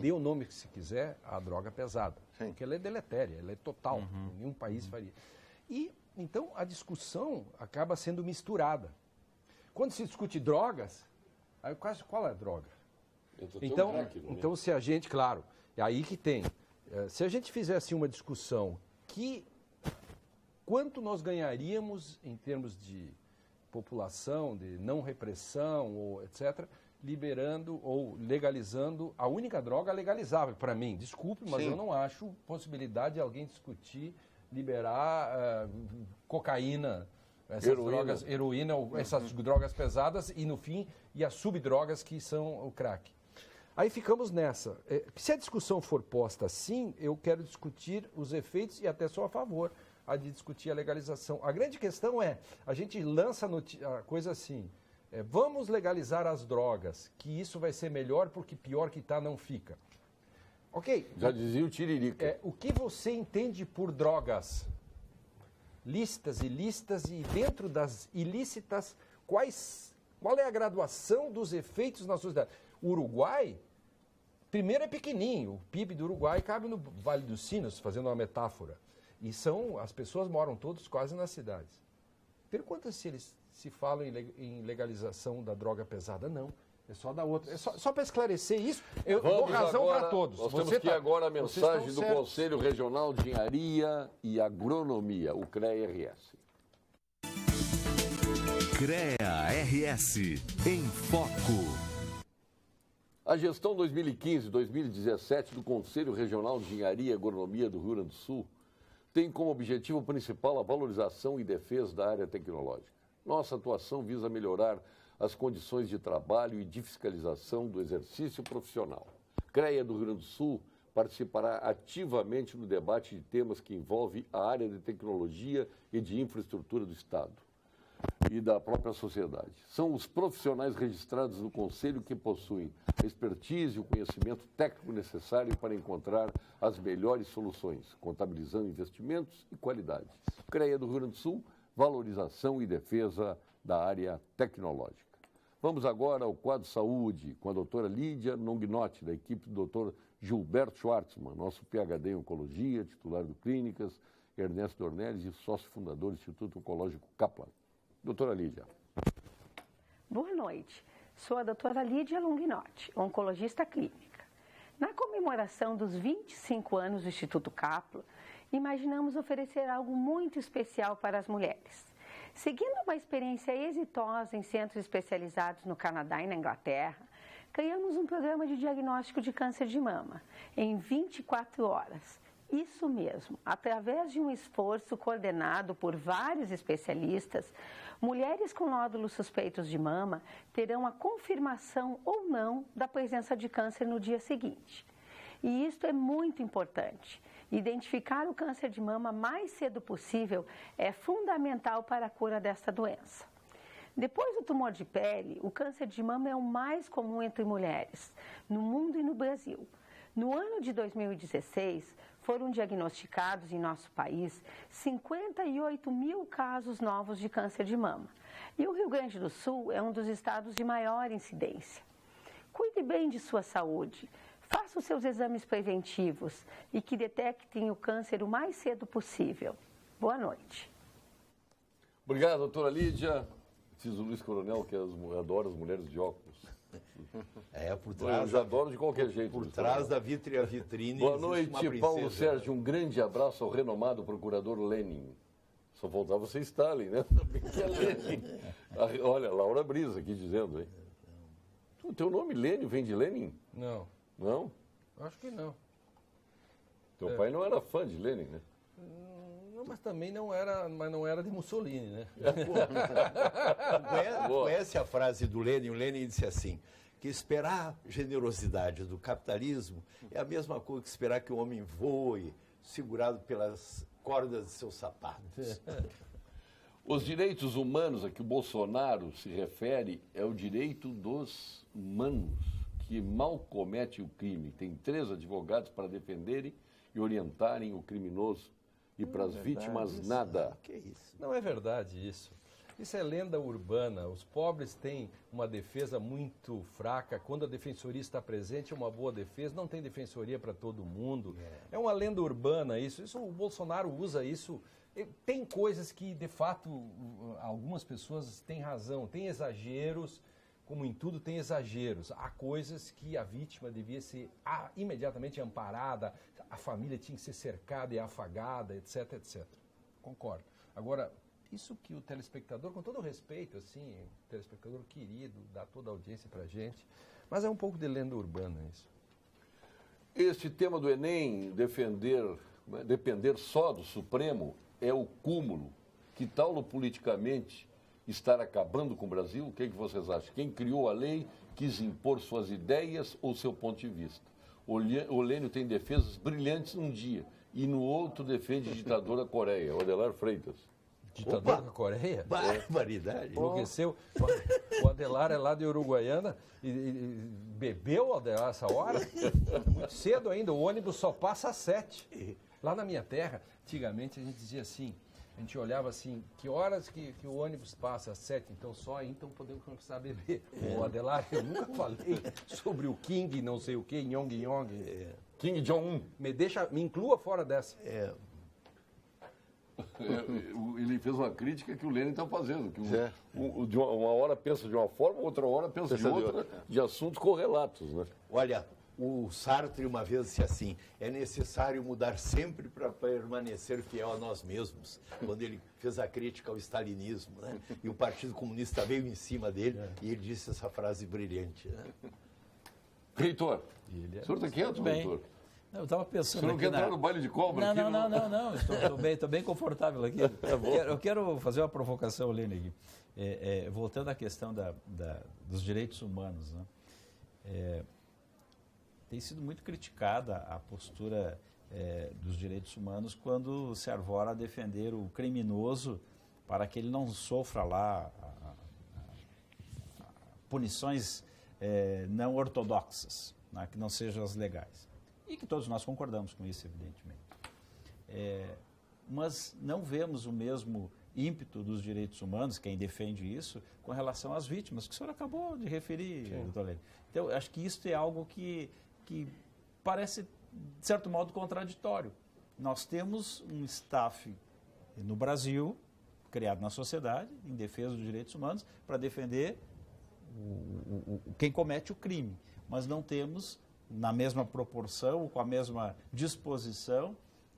dê o nome que se quiser, a droga pesada. Porque ela é deletéria, ela é total. Nenhum país faria. E, então, a discussão acaba sendo misturada. Quando se discute drogas, aí qual é a droga? Então, se a gente, claro, é aí que tem. Se a gente fizesse uma discussão quanto nós ganharíamos em termos de população, de não repressão, ou etc., liberando ou legalizando a única droga legalizável, para mim. Desculpe, mas eu não acho possibilidade de alguém discutir, liberar cocaína, heroína, essas drogas pesadas e, no fim, as subdrogas que são o crack. Aí ficamos nessa. Se a discussão for posta assim, eu quero discutir os efeitos e até sou a favor de discutir a legalização. A grande questão é, a gente lança a coisa assim, vamos legalizar as drogas, que isso vai ser melhor porque pior que está não fica. Ok. Já dizia o Tiririca. O que você entende por drogas? Listas e listas, e dentro das ilícitas, qual é a graduação dos efeitos na sociedade? O Uruguai, primeiro, é pequenininho. O PIB do Uruguai cabe no Vale dos Sinos, fazendo uma metáfora. E as pessoas moram todos quase nas cidades. Pergunta se eles se falam em legalização da droga pesada. Não, é só da outra. É só para esclarecer isso, eu dou razão para todos. Nós temos aqui agora a mensagem do Conselho Regional de Engenharia e Agronomia, o CREA-RS. CREA-RS em Foco. A gestão 2015-2017 do Conselho Regional de Engenharia e Agronomia do Rio Grande do Sul tem como objetivo principal a valorização e defesa da área tecnológica. Nossa atuação visa melhorar as condições de trabalho e de fiscalização do exercício profissional, CREA do Rio Grande do Sul participará ativamente no debate de temas que envolvem a área de tecnologia e de infraestrutura do Estado e da própria sociedade. São os profissionais registrados no Conselho que possuem a expertise e o conhecimento técnico necessário para encontrar as melhores soluções, contabilizando investimentos e qualidade. CREA do Rio Grande do Sul, valorização e defesa da área tecnológica. Vamos agora ao quadro Saúde, com a doutora Lídia Nongnotti, da equipe do doutor Gilberto Schwartzman, nosso PhD em Oncologia, titular do Clínicas, Ernesto Dornelles e sócio fundador do Instituto Oncológico Kaplan. Doutora Lídia. Boa noite. Sou a doutora Lídia Longnotti, oncologista clínica. Na comemoração dos 25 anos do Instituto Kaplan, imaginamos oferecer algo muito especial para as mulheres. Seguindo uma experiência exitosa em centros especializados no Canadá e na Inglaterra, criamos um programa de diagnóstico de câncer de mama em 24 horas. Isso mesmo, através de um esforço coordenado por vários especialistas, mulheres com nódulos suspeitos de mama terão a confirmação ou não da presença de câncer no dia seguinte. E isto é muito importante. Identificar o câncer de mama mais cedo possível é fundamental para a cura desta doença. Depois do tumor de pele, o câncer de mama é o mais comum entre mulheres, no mundo e no Brasil. No ano de 2016, foram diagnosticados em nosso país 58 mil casos novos de câncer de mama. E o Rio Grande do Sul é um dos estados de maior incidência. Cuide bem de sua saúde. Faça os seus exames preventivos e que detectem o câncer o mais cedo possível. Boa noite. Obrigado, doutora Lídia. Diz o Luiz Coronel que adora as mulheres de óculos. Por trás. Eu já adoro de qualquer jeito. Por trás da vitrine. Boa noite, Paulo Sérgio. Um grande abraço ao renomado procurador Lenin. Só faltava você Stalin, né? Que é Lenin. Olha, Laura Brisa aqui dizendo, hein? O teu nome Lênio vem de Lenin? Não. Não? Acho que não. Teu pai não era fã de Lenin, né? Não, mas também não era de Mussolini, né? Conhece a frase do Lenin? O Lenin disse assim, que esperar generosidade do capitalismo é a mesma coisa que esperar que o homem voe segurado pelas cordas de seus sapatos. Os direitos humanos a que o Bolsonaro se refere é o direito dos humanos, que mal comete o crime. Tem 3 advogados para defenderem e orientarem o criminoso. E para as vítimas, isso, nada. Que isso? Não é verdade isso. Isso é lenda urbana. Os pobres têm uma defesa muito fraca. Quando a defensoria está presente, é uma boa defesa. Não tem defensoria para todo mundo. É uma lenda urbana isso. O Bolsonaro usa isso. Tem coisas que, de fato, algumas pessoas têm razão. Tem exageros, como em tudo tem exageros. Há coisas que a vítima devia ser imediatamente amparada, a família tinha que ser cercada e afagada, etc, etc. Concordo. Agora, isso que o telespectador, com todo o respeito, assim, o telespectador querido, dá toda a audiência pra gente, mas é um pouco de lenda urbana isso. Este tema do Enem, depender só do Supremo, é o cúmulo. Que tal politicamente estar acabando com o Brasil? O que vocês acham? Quem criou a lei quis impor suas ideias ou seu ponto de vista? O Lênio tem defesas brilhantes num dia e no outro defende ditador da Coreia, o Adelar Freitas. Ditador da Coreia? Barbaridade. Enlouqueceu. O Adelar é lá de Uruguaiana e bebeu o Adelar essa hora? Muito cedo ainda, o ônibus só passa às 7. Lá na minha terra, antigamente a gente dizia assim, a gente olhava assim, que horas que o ônibus passa às 7, então podemos começar a beber. O Adelar, eu nunca falei sobre o King, não sei o que, Yong. Kim Jong-un. Me inclua fora dessa. Ele fez uma crítica que o Lênin está fazendo, que de uma hora pensa de uma forma, outra hora pensa de outra, de assuntos correlatos, né? Olha, o Sartre uma vez disse assim, é necessário mudar sempre para permanecer fiel a nós mesmos, quando ele fez a crítica ao stalinismo, né? E o Partido Comunista veio em cima dele e ele disse essa frase brilhante. Né? Reitor, o senhor está quieto, reitor? Eu estava pensando. Você não quer entrar no baile de cobra? Não. Estou bem confortável aqui. Eu quero fazer uma provocação, Lênin, aqui. Voltando à questão dos direitos humanos. Né? tem sido muito criticada a postura dos direitos humanos quando se arvora a defender o criminoso para que ele não sofra lá punições não ortodoxas, né, que não sejam as legais. E que todos nós concordamos com isso, evidentemente. Mas não vemos o mesmo ímpeto dos direitos humanos, quem defende isso, com relação às vítimas, que o senhor acabou de referir, doutor Lênio. Então, acho que isso é algo que parece, de certo modo, contraditório. Nós temos um staff no Brasil, criado na sociedade, em defesa dos direitos humanos, para defender quem comete o crime. Mas não temos, na mesma proporção, com a mesma disposição,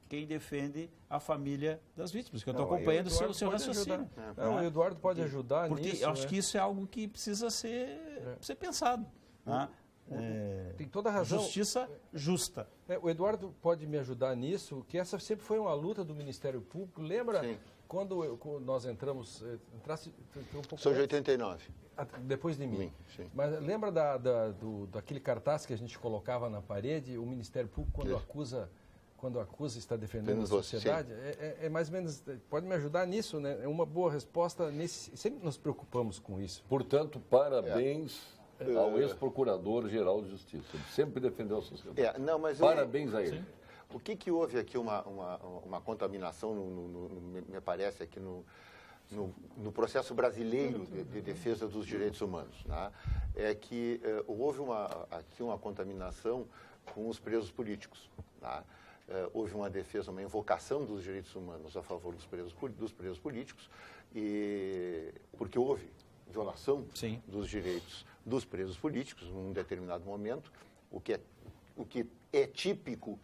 quem defende a família das vítimas, que eu estou acompanhando o seu raciocínio. O Eduardo pode ajudar porque nisso. Porque eu acho que isso é algo que precisa ser pensado. Né? Tem toda a razão. Justiça justa. O Eduardo pode me ajudar nisso, que essa sempre foi uma luta do Ministério Público. Lembra quando nós entramos... Entrasse um pouco Sou de 89. Depois de mim. Sim. Mas lembra daquele cartaz que a gente colocava na parede, o Ministério Público quando acusa está defendendo a sociedade? É mais ou menos... Pode me ajudar nisso, né? É uma boa resposta. Sempre nos preocupamos com isso. Portanto, parabéns ao ex-procurador-geral de Justiça. Ele sempre defendeu a sociedade. Parabéns a ele. O que houve aqui uma contaminação, me parece, aqui no processo brasileiro de defesa dos direitos humanos, né? É que houve aqui uma contaminação com os presos políticos, né? Houve uma defesa, uma invocação dos direitos humanos a favor dos presos políticos, porque houve violação dos direitos dos presos políticos num determinado momento, o que é típico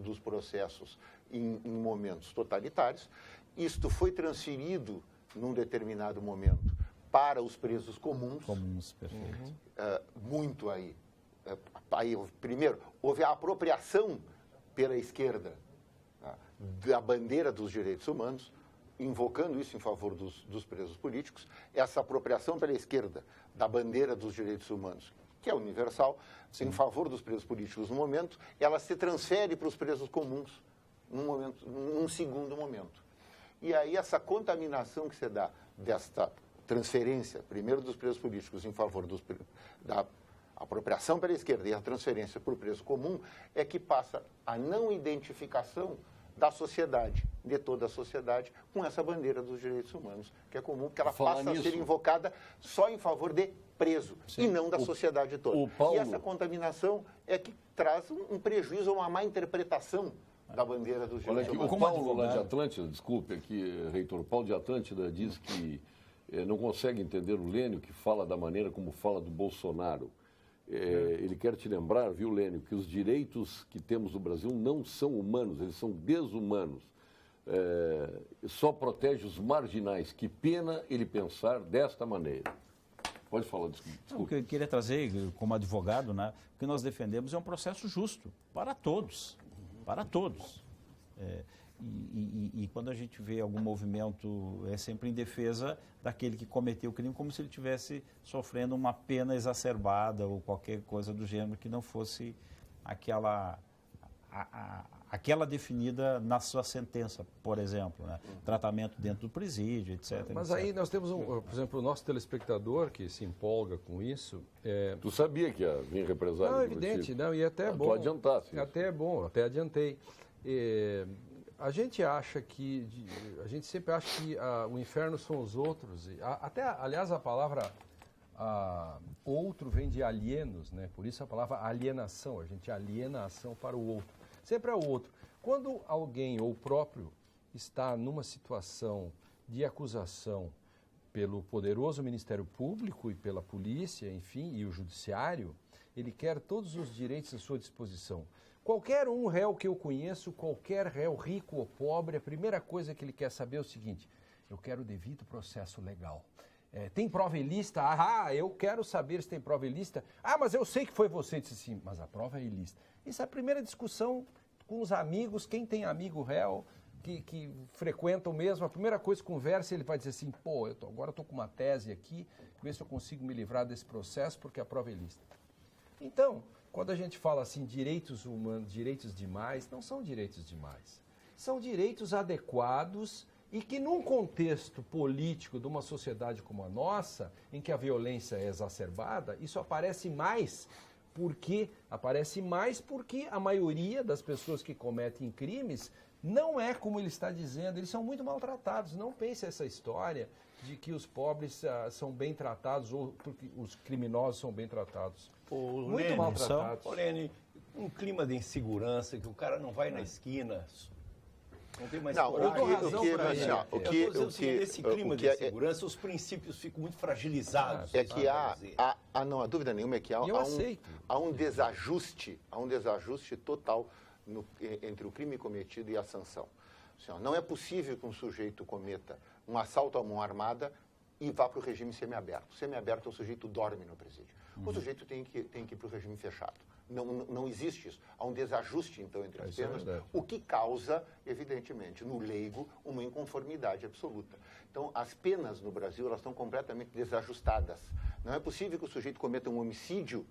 dos processos em momentos totalitários. Isto foi transferido num determinado momento para os presos comuns. Perfeito. Muito aí. Primeiro, houve a apropriação pela esquerda da bandeira dos direitos humanos, invocando isso em favor dos presos políticos. Essa apropriação pela esquerda da bandeira dos direitos humanos, que é universal, em favor dos presos políticos no momento, ela se transfere para os presos comuns num segundo momento. E aí essa contaminação que se dá desta transferência, primeiro dos presos políticos em favor da apropriação pela esquerda e a transferência para o preso comum, é que passa a não identificação da sociedade, de toda a sociedade, com essa bandeira dos direitos humanos, que é comum, que ela passa a ser invocada só em favor de preso, e não da sociedade toda. E essa contaminação é que traz um prejuízo, uma má interpretação da bandeira dos direitos humanos. O Paulo lá de Atlântida, desculpe aqui, reitor, o Paulo de Atlântida diz que não consegue entender o Lênio, que fala da maneira como fala do Bolsonaro. Ele quer te lembrar, viu, Lênio, que os direitos que temos no Brasil não são humanos, eles são desumanos. Só protege os marginais. Que pena ele pensar desta maneira. Pode falar, desculpa. O que eu queria trazer como advogado, né, o que nós defendemos é um processo justo para todos. Para todos. E quando a gente vê algum movimento, é sempre em defesa daquele que cometeu o crime, como se ele estivesse sofrendo uma pena exacerbada ou qualquer coisa do gênero que não fosse aquela definida na sua sentença, por exemplo, né? Tratamento dentro do presídio, etc. Mas etc. aí nós temos, por exemplo, o nosso telespectador que se empolga com isso. Tu sabia que ia vir represália? Não, evidente, não, e até é bom. Tu adiantasse. Até é bom, até adiantei. A gente sempre acha que o inferno são os outros. Aliás, a palavra outro vem de alienos, né? Por isso a palavra alienação. A gente aliena a ação para o outro. Sempre é o outro. Quando alguém ou o próprio está numa situação de acusação pelo poderoso Ministério Público e pela polícia, enfim, e o judiciário, ele quer todos os direitos à sua disposição. Qualquer réu que eu conheço, qualquer réu, rico ou pobre, a primeira coisa que ele quer saber é o seguinte: eu quero o devido processo legal. Tem prova ilícita? Eu quero saber se tem prova ilícita. Mas eu sei que foi você. Disse assim, mas a prova é ilícita. Isso é a primeira discussão com os amigos. Quem tem amigo réu que frequentam mesmo, a primeira coisa que conversa, ele vai dizer assim, agora estou com uma tese aqui, ver se eu consigo me livrar desse processo porque a prova é ilícita. Então, quando a gente fala assim, direitos humanos, direitos demais, não são direitos demais. São direitos adequados e que num contexto político de uma sociedade como a nossa, em que a violência é exacerbada, isso aparece mais porque a maioria das pessoas que cometem crimes não é como ele está dizendo, eles são muito maltratados. Não pense essa história de que os pobres são bem tratados ou porque os criminosos são bem tratados. Muito maltratados. Lene, um clima de insegurança, que o cara não vai na esquina, não tem mais Nesse clima de insegurança, os princípios ficam muito fragilizados. É que não há dúvida nenhuma, é que há um desajuste total entre o crime cometido e a sanção. Assim, não é possível que um sujeito cometa um assalto à mão armada e vá para o regime semiaberto. Semiaberto, o sujeito dorme no presídio. O sujeito tem que ir para o regime fechado. Não existe isso. Há um desajuste, então, entre as penas, o que causa, evidentemente, no leigo, uma inconformidade absoluta. Então, as penas no Brasil, elas estão completamente desajustadas. Não é possível que o sujeito cometa um homicídio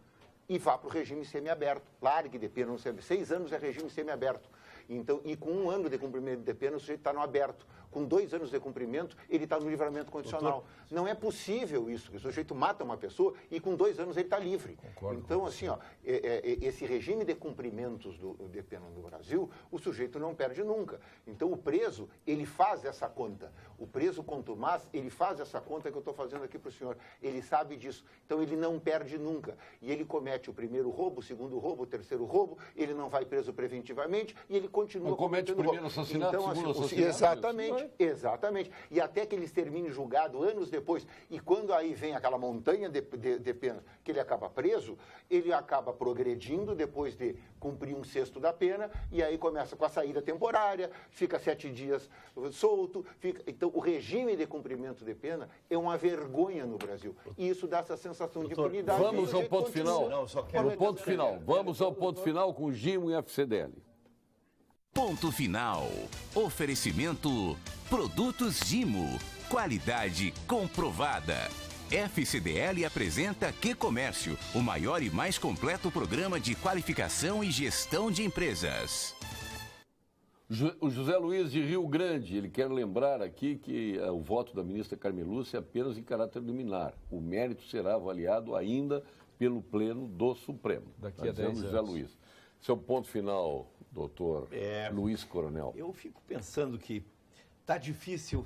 e vá para o regime semiaberto. Largue de pena, 6 anos é regime semiaberto. Então, e com 1 ano de cumprimento de pena, o sujeito está no aberto. Com 2 anos de cumprimento, ele está no livramento condicional. Doutor, não é possível isso, que o sujeito mata uma pessoa e com 2 anos ele está livre. Concordo. Então, assim, esse regime de cumprimentos de pena no Brasil, o sujeito não perde nunca. Então, o preso, ele faz essa conta. O preso contumaz, ele faz essa conta que eu estou fazendo aqui para o senhor. Ele sabe disso. Então, ele não perde nunca. E ele comete o primeiro roubo, o segundo roubo, o terceiro roubo, ele não vai preso preventivamente e ele continua comete o primeiro assassinato, então, segundo assassinato. Exatamente. E até que eles terminem julgado anos depois. E quando aí vem aquela montanha de penas que ele acaba preso, ele acaba progredindo depois de cumprir 1/6 da pena e aí começa com a saída temporária, fica 7 dias solto. Então, o regime de cumprimento de pena é uma vergonha no Brasil. E isso dá essa sensação de impunidade. Vamos ao ponto final. Vamos ao ponto final com o Gimo e a FCDL. Ponto final. Oferecimento Produtos Gimo. Qualidade comprovada. FCDL apresenta Que Comércio, o maior e mais completo programa de qualificação e gestão de empresas. O José Luiz de Rio Grande, ele quer lembrar aqui que o voto da ministra Carmen Lúcia é apenas em caráter liminar. O mérito será avaliado ainda pelo Pleno do Supremo. Daqui a 10 anos. José Luiz. Seu ponto final, doutor Luiz Coronel. Eu fico pensando que está difícil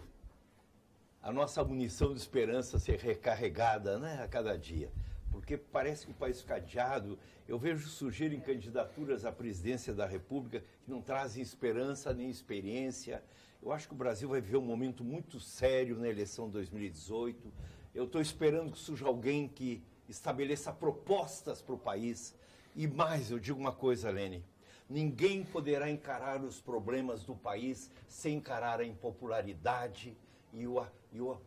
a nossa munição de esperança ser recarregada, né, a cada dia. Porque parece que o país fica adiado. Eu vejo surgirem candidaturas à presidência da República que não trazem esperança nem experiência. Eu acho que o Brasil vai viver um momento muito sério na eleição de 2018. Eu estou esperando que surja alguém que estabeleça propostas para o país. E mais, eu digo uma coisa, Lene, ninguém poderá encarar os problemas do país sem encarar a impopularidade e o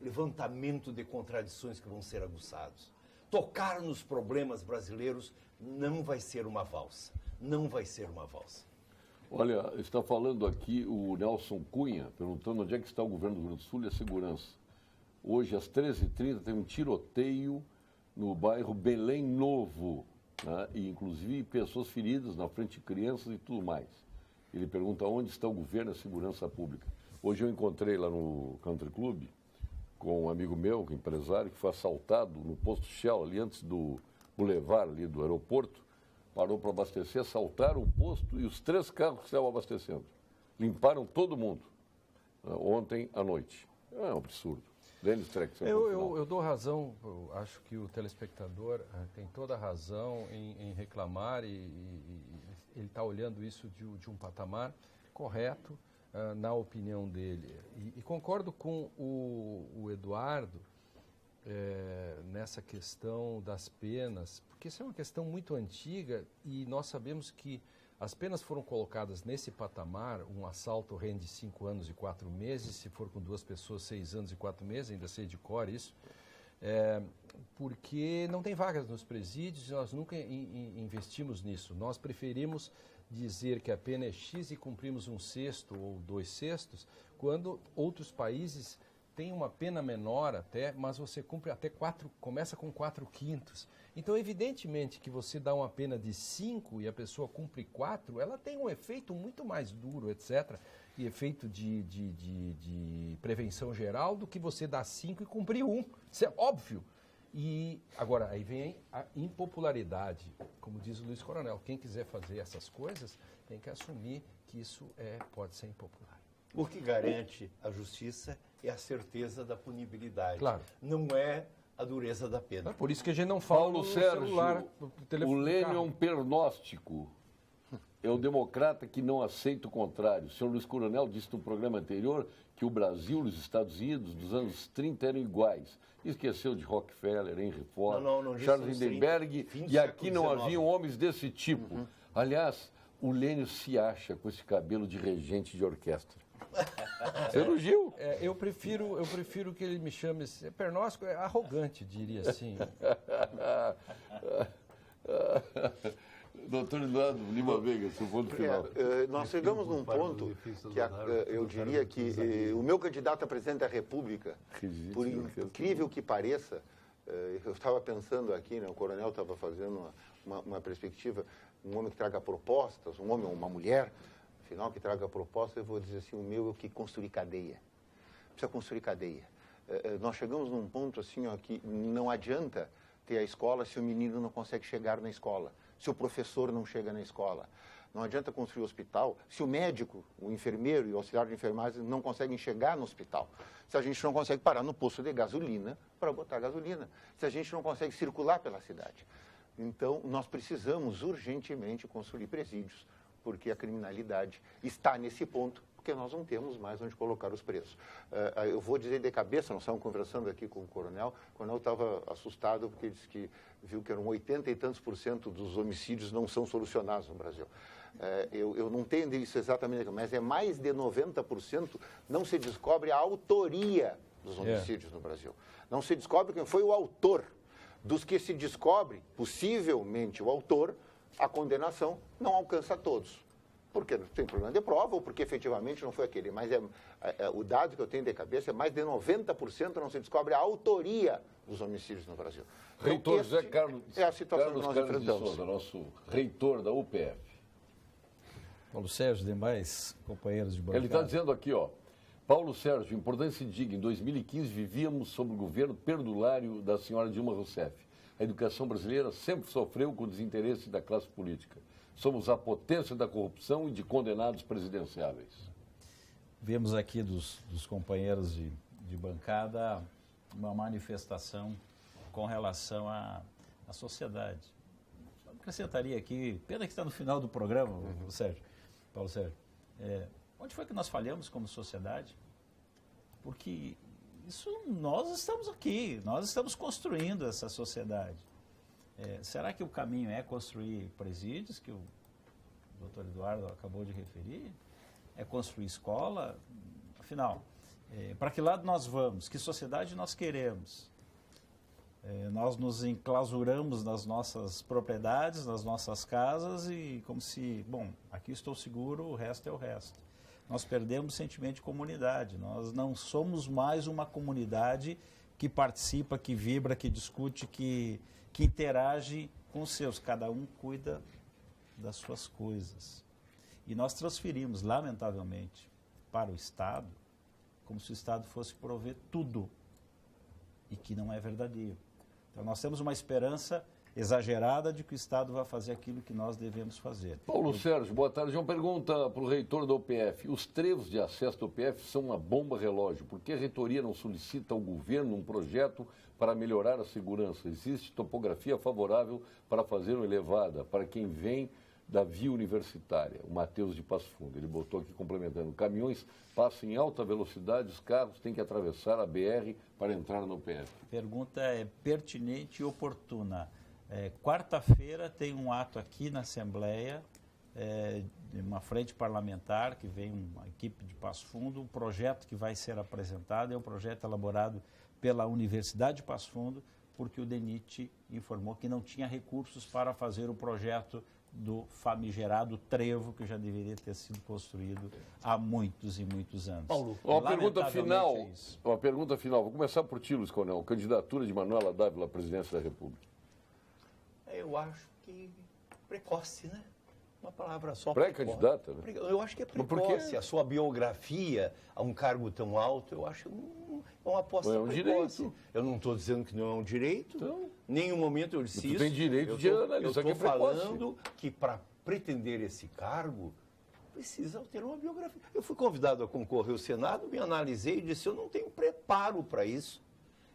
levantamento de contradições que vão ser aguçados. Tocar nos problemas brasileiros não vai ser uma valsa. Não vai ser uma valsa. Olha, está falando aqui o Nelson Cunha, perguntando onde é que está o governo do Rio Grande do Sul e a segurança. Hoje, às 13h30, tem um tiroteio no bairro Belém Novo, né? E, inclusive, pessoas feridas na frente de crianças e tudo mais. Ele pergunta onde está o governo e a segurança pública. Hoje eu encontrei lá no Country Club com um amigo meu, que é empresário, que foi assaltado no posto Shell, ali antes do boulevard ali do aeroporto, parou para abastecer, assaltaram o posto e os 3 carros que estavam abastecendo. Limparam todo mundo ontem à noite. É um absurdo. Denis Treck, eu dou razão, eu acho que o telespectador tem toda a razão em reclamar e ele está olhando isso de um patamar correto, na opinião dele. E concordo com o Eduardo nessa questão das penas, porque isso é uma questão muito antiga e nós sabemos que as penas foram colocadas nesse patamar. Um assalto rende 5 anos e 4 meses, se for com 2 pessoas, 6 anos e 4 meses, ainda sei de cor isso, porque não tem vagas nos presídios e nós nunca investimos nisso. Nós preferimos dizer que a pena é X e cumprimos 1/6 ou 2/6, quando outros países tem uma pena menor até, mas você cumpre até 4, começa com 4/5. Então, evidentemente que você dá uma pena de 5 e a pessoa cumpre 4, ela tem um efeito muito mais duro, etc., e efeito de prevenção geral do que você dar 5 e cumprir 1. Isso é óbvio. E agora, aí vem a impopularidade. Como diz o Luiz Coronel, quem quiser fazer essas coisas tem que assumir que isso pode ser impopular. O que garante a justiça é a certeza da punibilidade. Claro. Não é a dureza da pena. É por isso que a gente não fala Paulo no Sérgio, celular, no telefone. o Lênio é um pernóstico. É o democrata que não aceita o contrário. O senhor Luiz Coronel disse no programa anterior que o Brasil e os Estados Unidos dos anos 30 eram iguais. Esqueceu de Rockefeller, Henry Ford, Não, Charles Lindbergh, e aqui não haviam homens desse tipo. Aliás, o Lênio se acha com esse cabelo de regente de orquestra. Elogio. Eu prefiro que ele me chame, pernóstico é arrogante, diria assim. Doutor Eduardo Lima Veiga, seu ponto final. Nós chegamos num ponto que eu diria que o meu candidato a presidente da República, por incrível que pareça, eu estava pensando aqui, né, o coronel estava fazendo uma perspectiva, um homem que traga propostas, um homem ou uma mulher, afinal, que traga propostas, eu vou dizer assim, o meu é o que construir cadeia. Precisa construir cadeia. Nós chegamos num ponto assim, ó, que não adianta ter a escola se o menino não consegue chegar na escola, se o professor não chega na escola. Não adianta construir hospital se o médico, o enfermeiro e o auxiliar de enfermagem não conseguem chegar no hospital. Se a gente não consegue parar no posto de gasolina para botar gasolina. Se a gente não consegue circular pela cidade. Então, nós precisamos urgentemente construir presídios, porque a criminalidade está nesse ponto, porque nós não temos mais onde colocar os presos. Eu vou dizer de cabeça, nós estávamos conversando aqui com o coronel estava assustado porque disse que viu que eram 80 e tantos % dos homicídios não são solucionados no Brasil. Eu não entendo isso exatamente, mas é mais de 90% não se descobre a autoria dos homicídios no Brasil. Não se descobre quem foi o autor. Dos que se descobre, possivelmente, o autor, a condenação não alcança todos. Porque tem problema de prova ou porque efetivamente não foi aquele. Mas o dado que eu tenho de cabeça é mais de 90% não se descobre a autoria dos homicídios no Brasil. Reitor então, José Carlos, é a situação Carlos que nós Carlos de enfrentamos. Souza, nosso reitor da UPF. Paulo Sérgio, demais companheiros de bancada. Ele está dizendo aqui, ó, Paulo Sérgio, importante e diga, em 2015 vivíamos sob o governo perdulário da senhora Dilma Rousseff. A educação brasileira sempre sofreu com o desinteresse da classe política. Somos a potência da corrupção e de condenados presidenciáveis. Vemos aqui dos companheiros de bancada uma manifestação com relação à sociedade. Eu acrescentaria aqui, pena que está no final do programa, Paulo Sérgio, onde foi que nós falhamos como sociedade? Porque nós estamos aqui, nós estamos construindo essa sociedade. Será que o caminho é construir presídios, que o doutor Eduardo acabou de referir? É construir escola? Afinal, para que lado nós vamos? Que sociedade nós queremos? Nós nos enclausuramos nas nossas propriedades, nas nossas casas e como se, aqui estou seguro, o resto é o resto. Nós perdemos o sentimento de comunidade, nós não somos mais uma comunidade que participa, que vibra, que discute, que interage com os seus. Cada um cuida das suas coisas. E nós transferimos, lamentavelmente, para o Estado, como se o Estado fosse prover tudo, e que não é verdadeiro. Então, nós temos uma esperança exagerada de que o Estado vai fazer aquilo que nós devemos fazer. Paulo Sérgio, boa tarde. Uma pergunta para o reitor da UPF. Os trevos de acesso da UPF são uma bomba relógio. Por que a reitoria não solicita ao governo um projeto para melhorar a segurança? Existe topografia favorável para fazer uma elevada para quem vem da via universitária, o Matheus de Passo Fundo. Ele botou aqui complementando. Caminhões passam em alta velocidade, os carros têm que atravessar a BR para entrar no UPF. A pergunta é pertinente e oportuna. Quarta-feira tem um ato aqui na Assembleia, de uma frente parlamentar, que vem uma equipe de Passo Fundo. O projeto que vai ser apresentado é um projeto elaborado pela Universidade de Passo Fundo, porque o DENIT informou que não tinha recursos para fazer o projeto do famigerado trevo que já deveria ter sido construído há muitos e muitos anos. Paulo, Uma pergunta final. É isso. Uma pergunta final. Vou começar por ti, Luiz Coronel. Candidatura de Manuela Dávila à presidência da República. Eu acho que precoce, né? Uma palavra só. Pré-candidata, né? Eu acho que é Mas por quê? precoce. A sua biografia a um cargo tão alto, eu acho uma aposta É um precoce. direito. Eu não estou dizendo que não é um direito. Então, Nenhum momento eu disse tu isso. tem direito Eu de tô- analisar Eu que é estou precoce. falando que para pretender esse cargo, precisa ter uma biografia. Eu fui convidado a concorrer ao Senado, me analisei e disse, eu não tenho preparo para isso.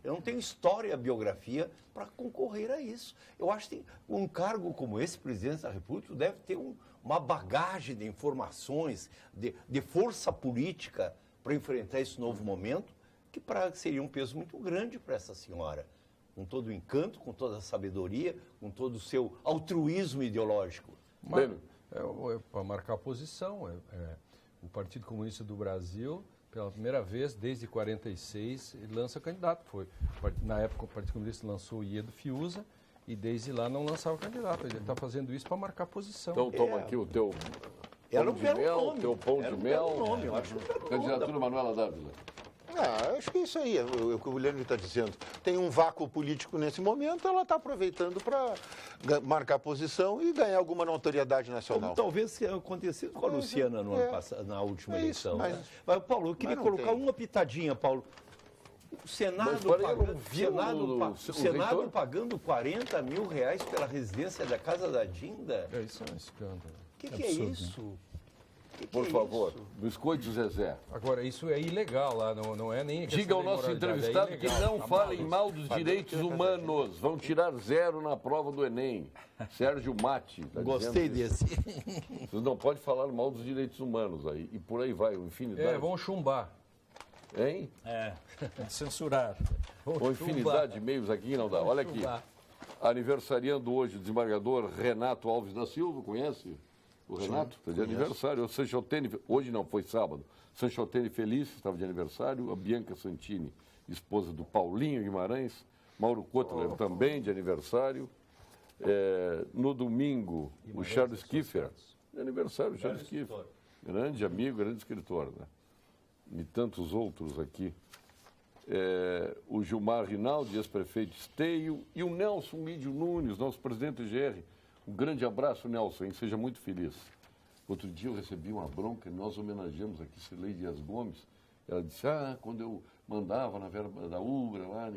Eu não tenho história, biografia para concorrer a isso. Eu acho que um cargo como esse, presidente da República, deve ter uma bagagem de informações, de força política para enfrentar esse novo momento, que seria um peso muito grande para essa senhora. Com todo o encanto, com toda a sabedoria, com todo o seu altruísmo ideológico. Lênin. Para marcar a posição. O Partido Comunista do Brasil, pela primeira vez, desde 46, ele lança candidato. Na época, o Partido Comunista lançou o Iedo Fiuza e desde lá não lançava candidato. Ele está fazendo isso para marcar posição. Então toma aqui o teu Era pão um de belo mel, nome. teu pão Era de um mel. belo nome, eu acho um belo nome. Candidatura Manuela Dávila. Acho que é isso aí, o que o Leandro está dizendo. Tem um vácuo político nesse momento, ela está aproveitando para marcar posição e ganhar alguma notoriedade nacional. Como talvez tenha acontecido com a Luciana no ano passado, na última É isso, eleição. mas- né? Mas, Paulo, eu queria mas não colocar tem. uma pitadinha, Paulo. O Senado, Mas, peraí, eu não pagando, vi o Senado reitor. pagando 40 mil reais pela residência da Casa da Dinda? Isso é um escândalo. O que é absurdo, isso? Que Por é favor, isso? Biscoito Zezé. Agora, isso é ilegal lá, não é nem questão Diga ao de nosso imoralidade, é entrevistado que ilegal. não falem mal dos direitos humanos. Vão tirar 0 na prova do Enem. Sérgio Mate. Tá Gostei dizendo isso. desse. Vocês não podem falar mal dos direitos humanos aí. E por aí vai, infinidade. Vão chumbar. Hein? Censurar. Uma infinidade de e-mails aqui não dá. Olha aqui. chumbar. Aniversariando hoje o desembargador Renato Alves da Silva, conhece? O Renato está de aniversário. O Sanchotene, hoje não, foi sábado. Sanchotene Feliz estava de aniversário. A Bianca Santini, esposa do Paulinho Guimarães. Mauro Kotler também de aniversário. No domingo, o Charles Kiefer. De aniversário, o Charles Kiefer. Grande amigo, grande escritor, né? E tantos outros aqui. O Gilmar Rinaldi, ex-prefeito de Esteio. E o Nelson Mídio Nunes, nosso presidente do GR. Um grande abraço, Nelson, hein? Seja muito feliz. Outro dia eu recebi uma bronca, nós homenageamos aqui Cirlei Dias Gomes. Ela disse, quando eu mandava na verba da Ubra lá,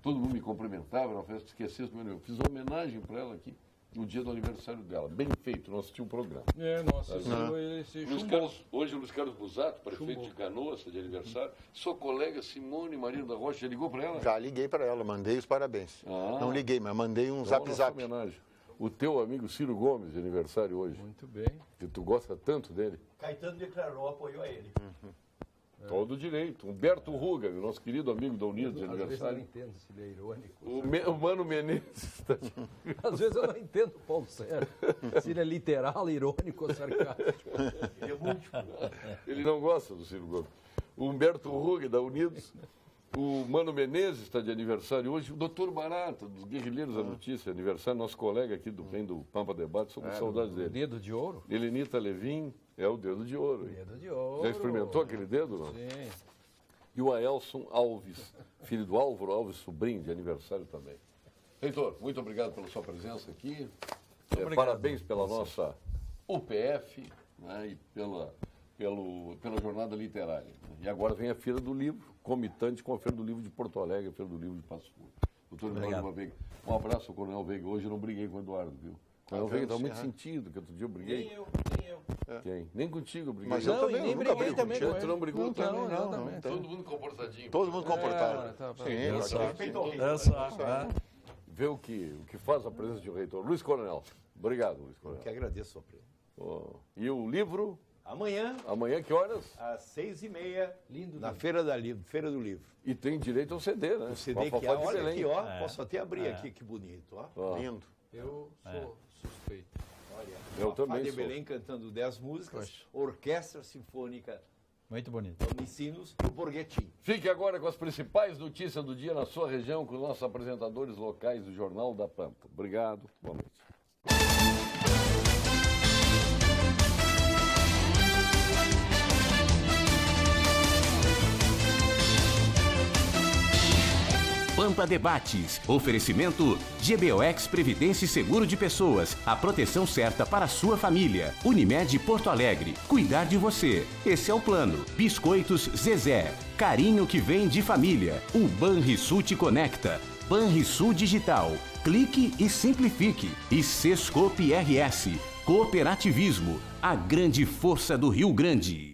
todo mundo me cumprimentava, na festa, esqueci esse meu nome. Eu fiz uma homenagem para ela aqui, no dia do aniversário dela. Bem feito, nós assistimos o programa. Nossa, esse Hoje o Luiz Carlos Busato, prefeito de Canoas, está de aniversário. Sua colega Simone Marino da Rocha, já ligou para ela? Já liguei para ela, mandei os parabéns. Não liguei, mas mandei um Então, a nossa zap. homenagem. O teu amigo Ciro Gomes, de aniversário hoje. Muito bem. Que tu gosta tanto dele. Caetano declarou apoio a ele. Todo direito. Humberto Ruga, nosso querido amigo da Unidos, de Às vezes eu não aniversário. entendo se ele é irônico. O Mano Menezes. Tá... Às vezes eu não entendo o Paulo Sérgio. Se ele é literal, irônico ou sarcástico. Ele é múltiplo. Ele não gosta do Ciro Gomes. O Humberto Ruga, da Unidos. O Mano Menezes está de aniversário hoje. O doutor Barata, dos Guerrilheiros da Notícia, aniversário, nosso colega aqui do Pampa Debate, somos saudades dele. Dedo de ouro? Helenita Levin é o dedo de ouro. Hein? Dedo de ouro. Já experimentou aquele dedo, não? Sim. E o Aelson Alves, filho do Álvaro Alves, sobrinho, de aniversário também. Reitor, muito obrigado pela sua presença aqui. Parabéns pela nossa UPF, né, e pela jornada literária. E agora vem a Feira do Livro, comitante com a Feira do Livro de Porto Alegre, a Feira do Livro de Passo Fundo. Doutor Eduardo Veiga. Um abraço ao Coronel Veiga. Hoje eu não briguei com o Eduardo, viu? O Coronel Veiga está muito sentido, que outro dia eu briguei. Nem eu. Quem? Nem contigo eu briguei. Mas eu também, nem nunca briguei brigo também contigo. com ele. Tu não brigou também? Não. Todo mundo comportadinho. Todo mundo comportado. Vê o que faz a presença de um reitor. Luiz Coronel. Obrigado, Luiz Coronel. Que agradeço a presença. E o livro, Amanhã, amanhã que horas? às 6h30, Lindo na livro. Feira do Livro. E tem direito ao CD, né? O CD Com a que Fafá de olha Belém. aqui, ó. Posso até abrir aqui, que bonito, ó. Ó, Lindo. Eu sou suspeito. Olha, Eu Fafá também de sou. Belém cantando 10 músicas, Orquestra Sinfônica Muito bonito. Unicinos e o Borghetti. Fique agora com as principais notícias do dia na sua região com os nossos apresentadores locais do Jornal da Pampa. Obrigado. Boa noite. Pampa Debates. Oferecimento GBOX Previdência e Seguro de Pessoas. A proteção certa para a sua família. Unimed Porto Alegre. Cuidar de você. Esse é o plano. Biscoitos Zezé. Carinho que vem de família. O Banrisul te conecta. Banrisul Digital. Clique e simplifique. E Sescope RS. Cooperativismo. A grande força do Rio Grande.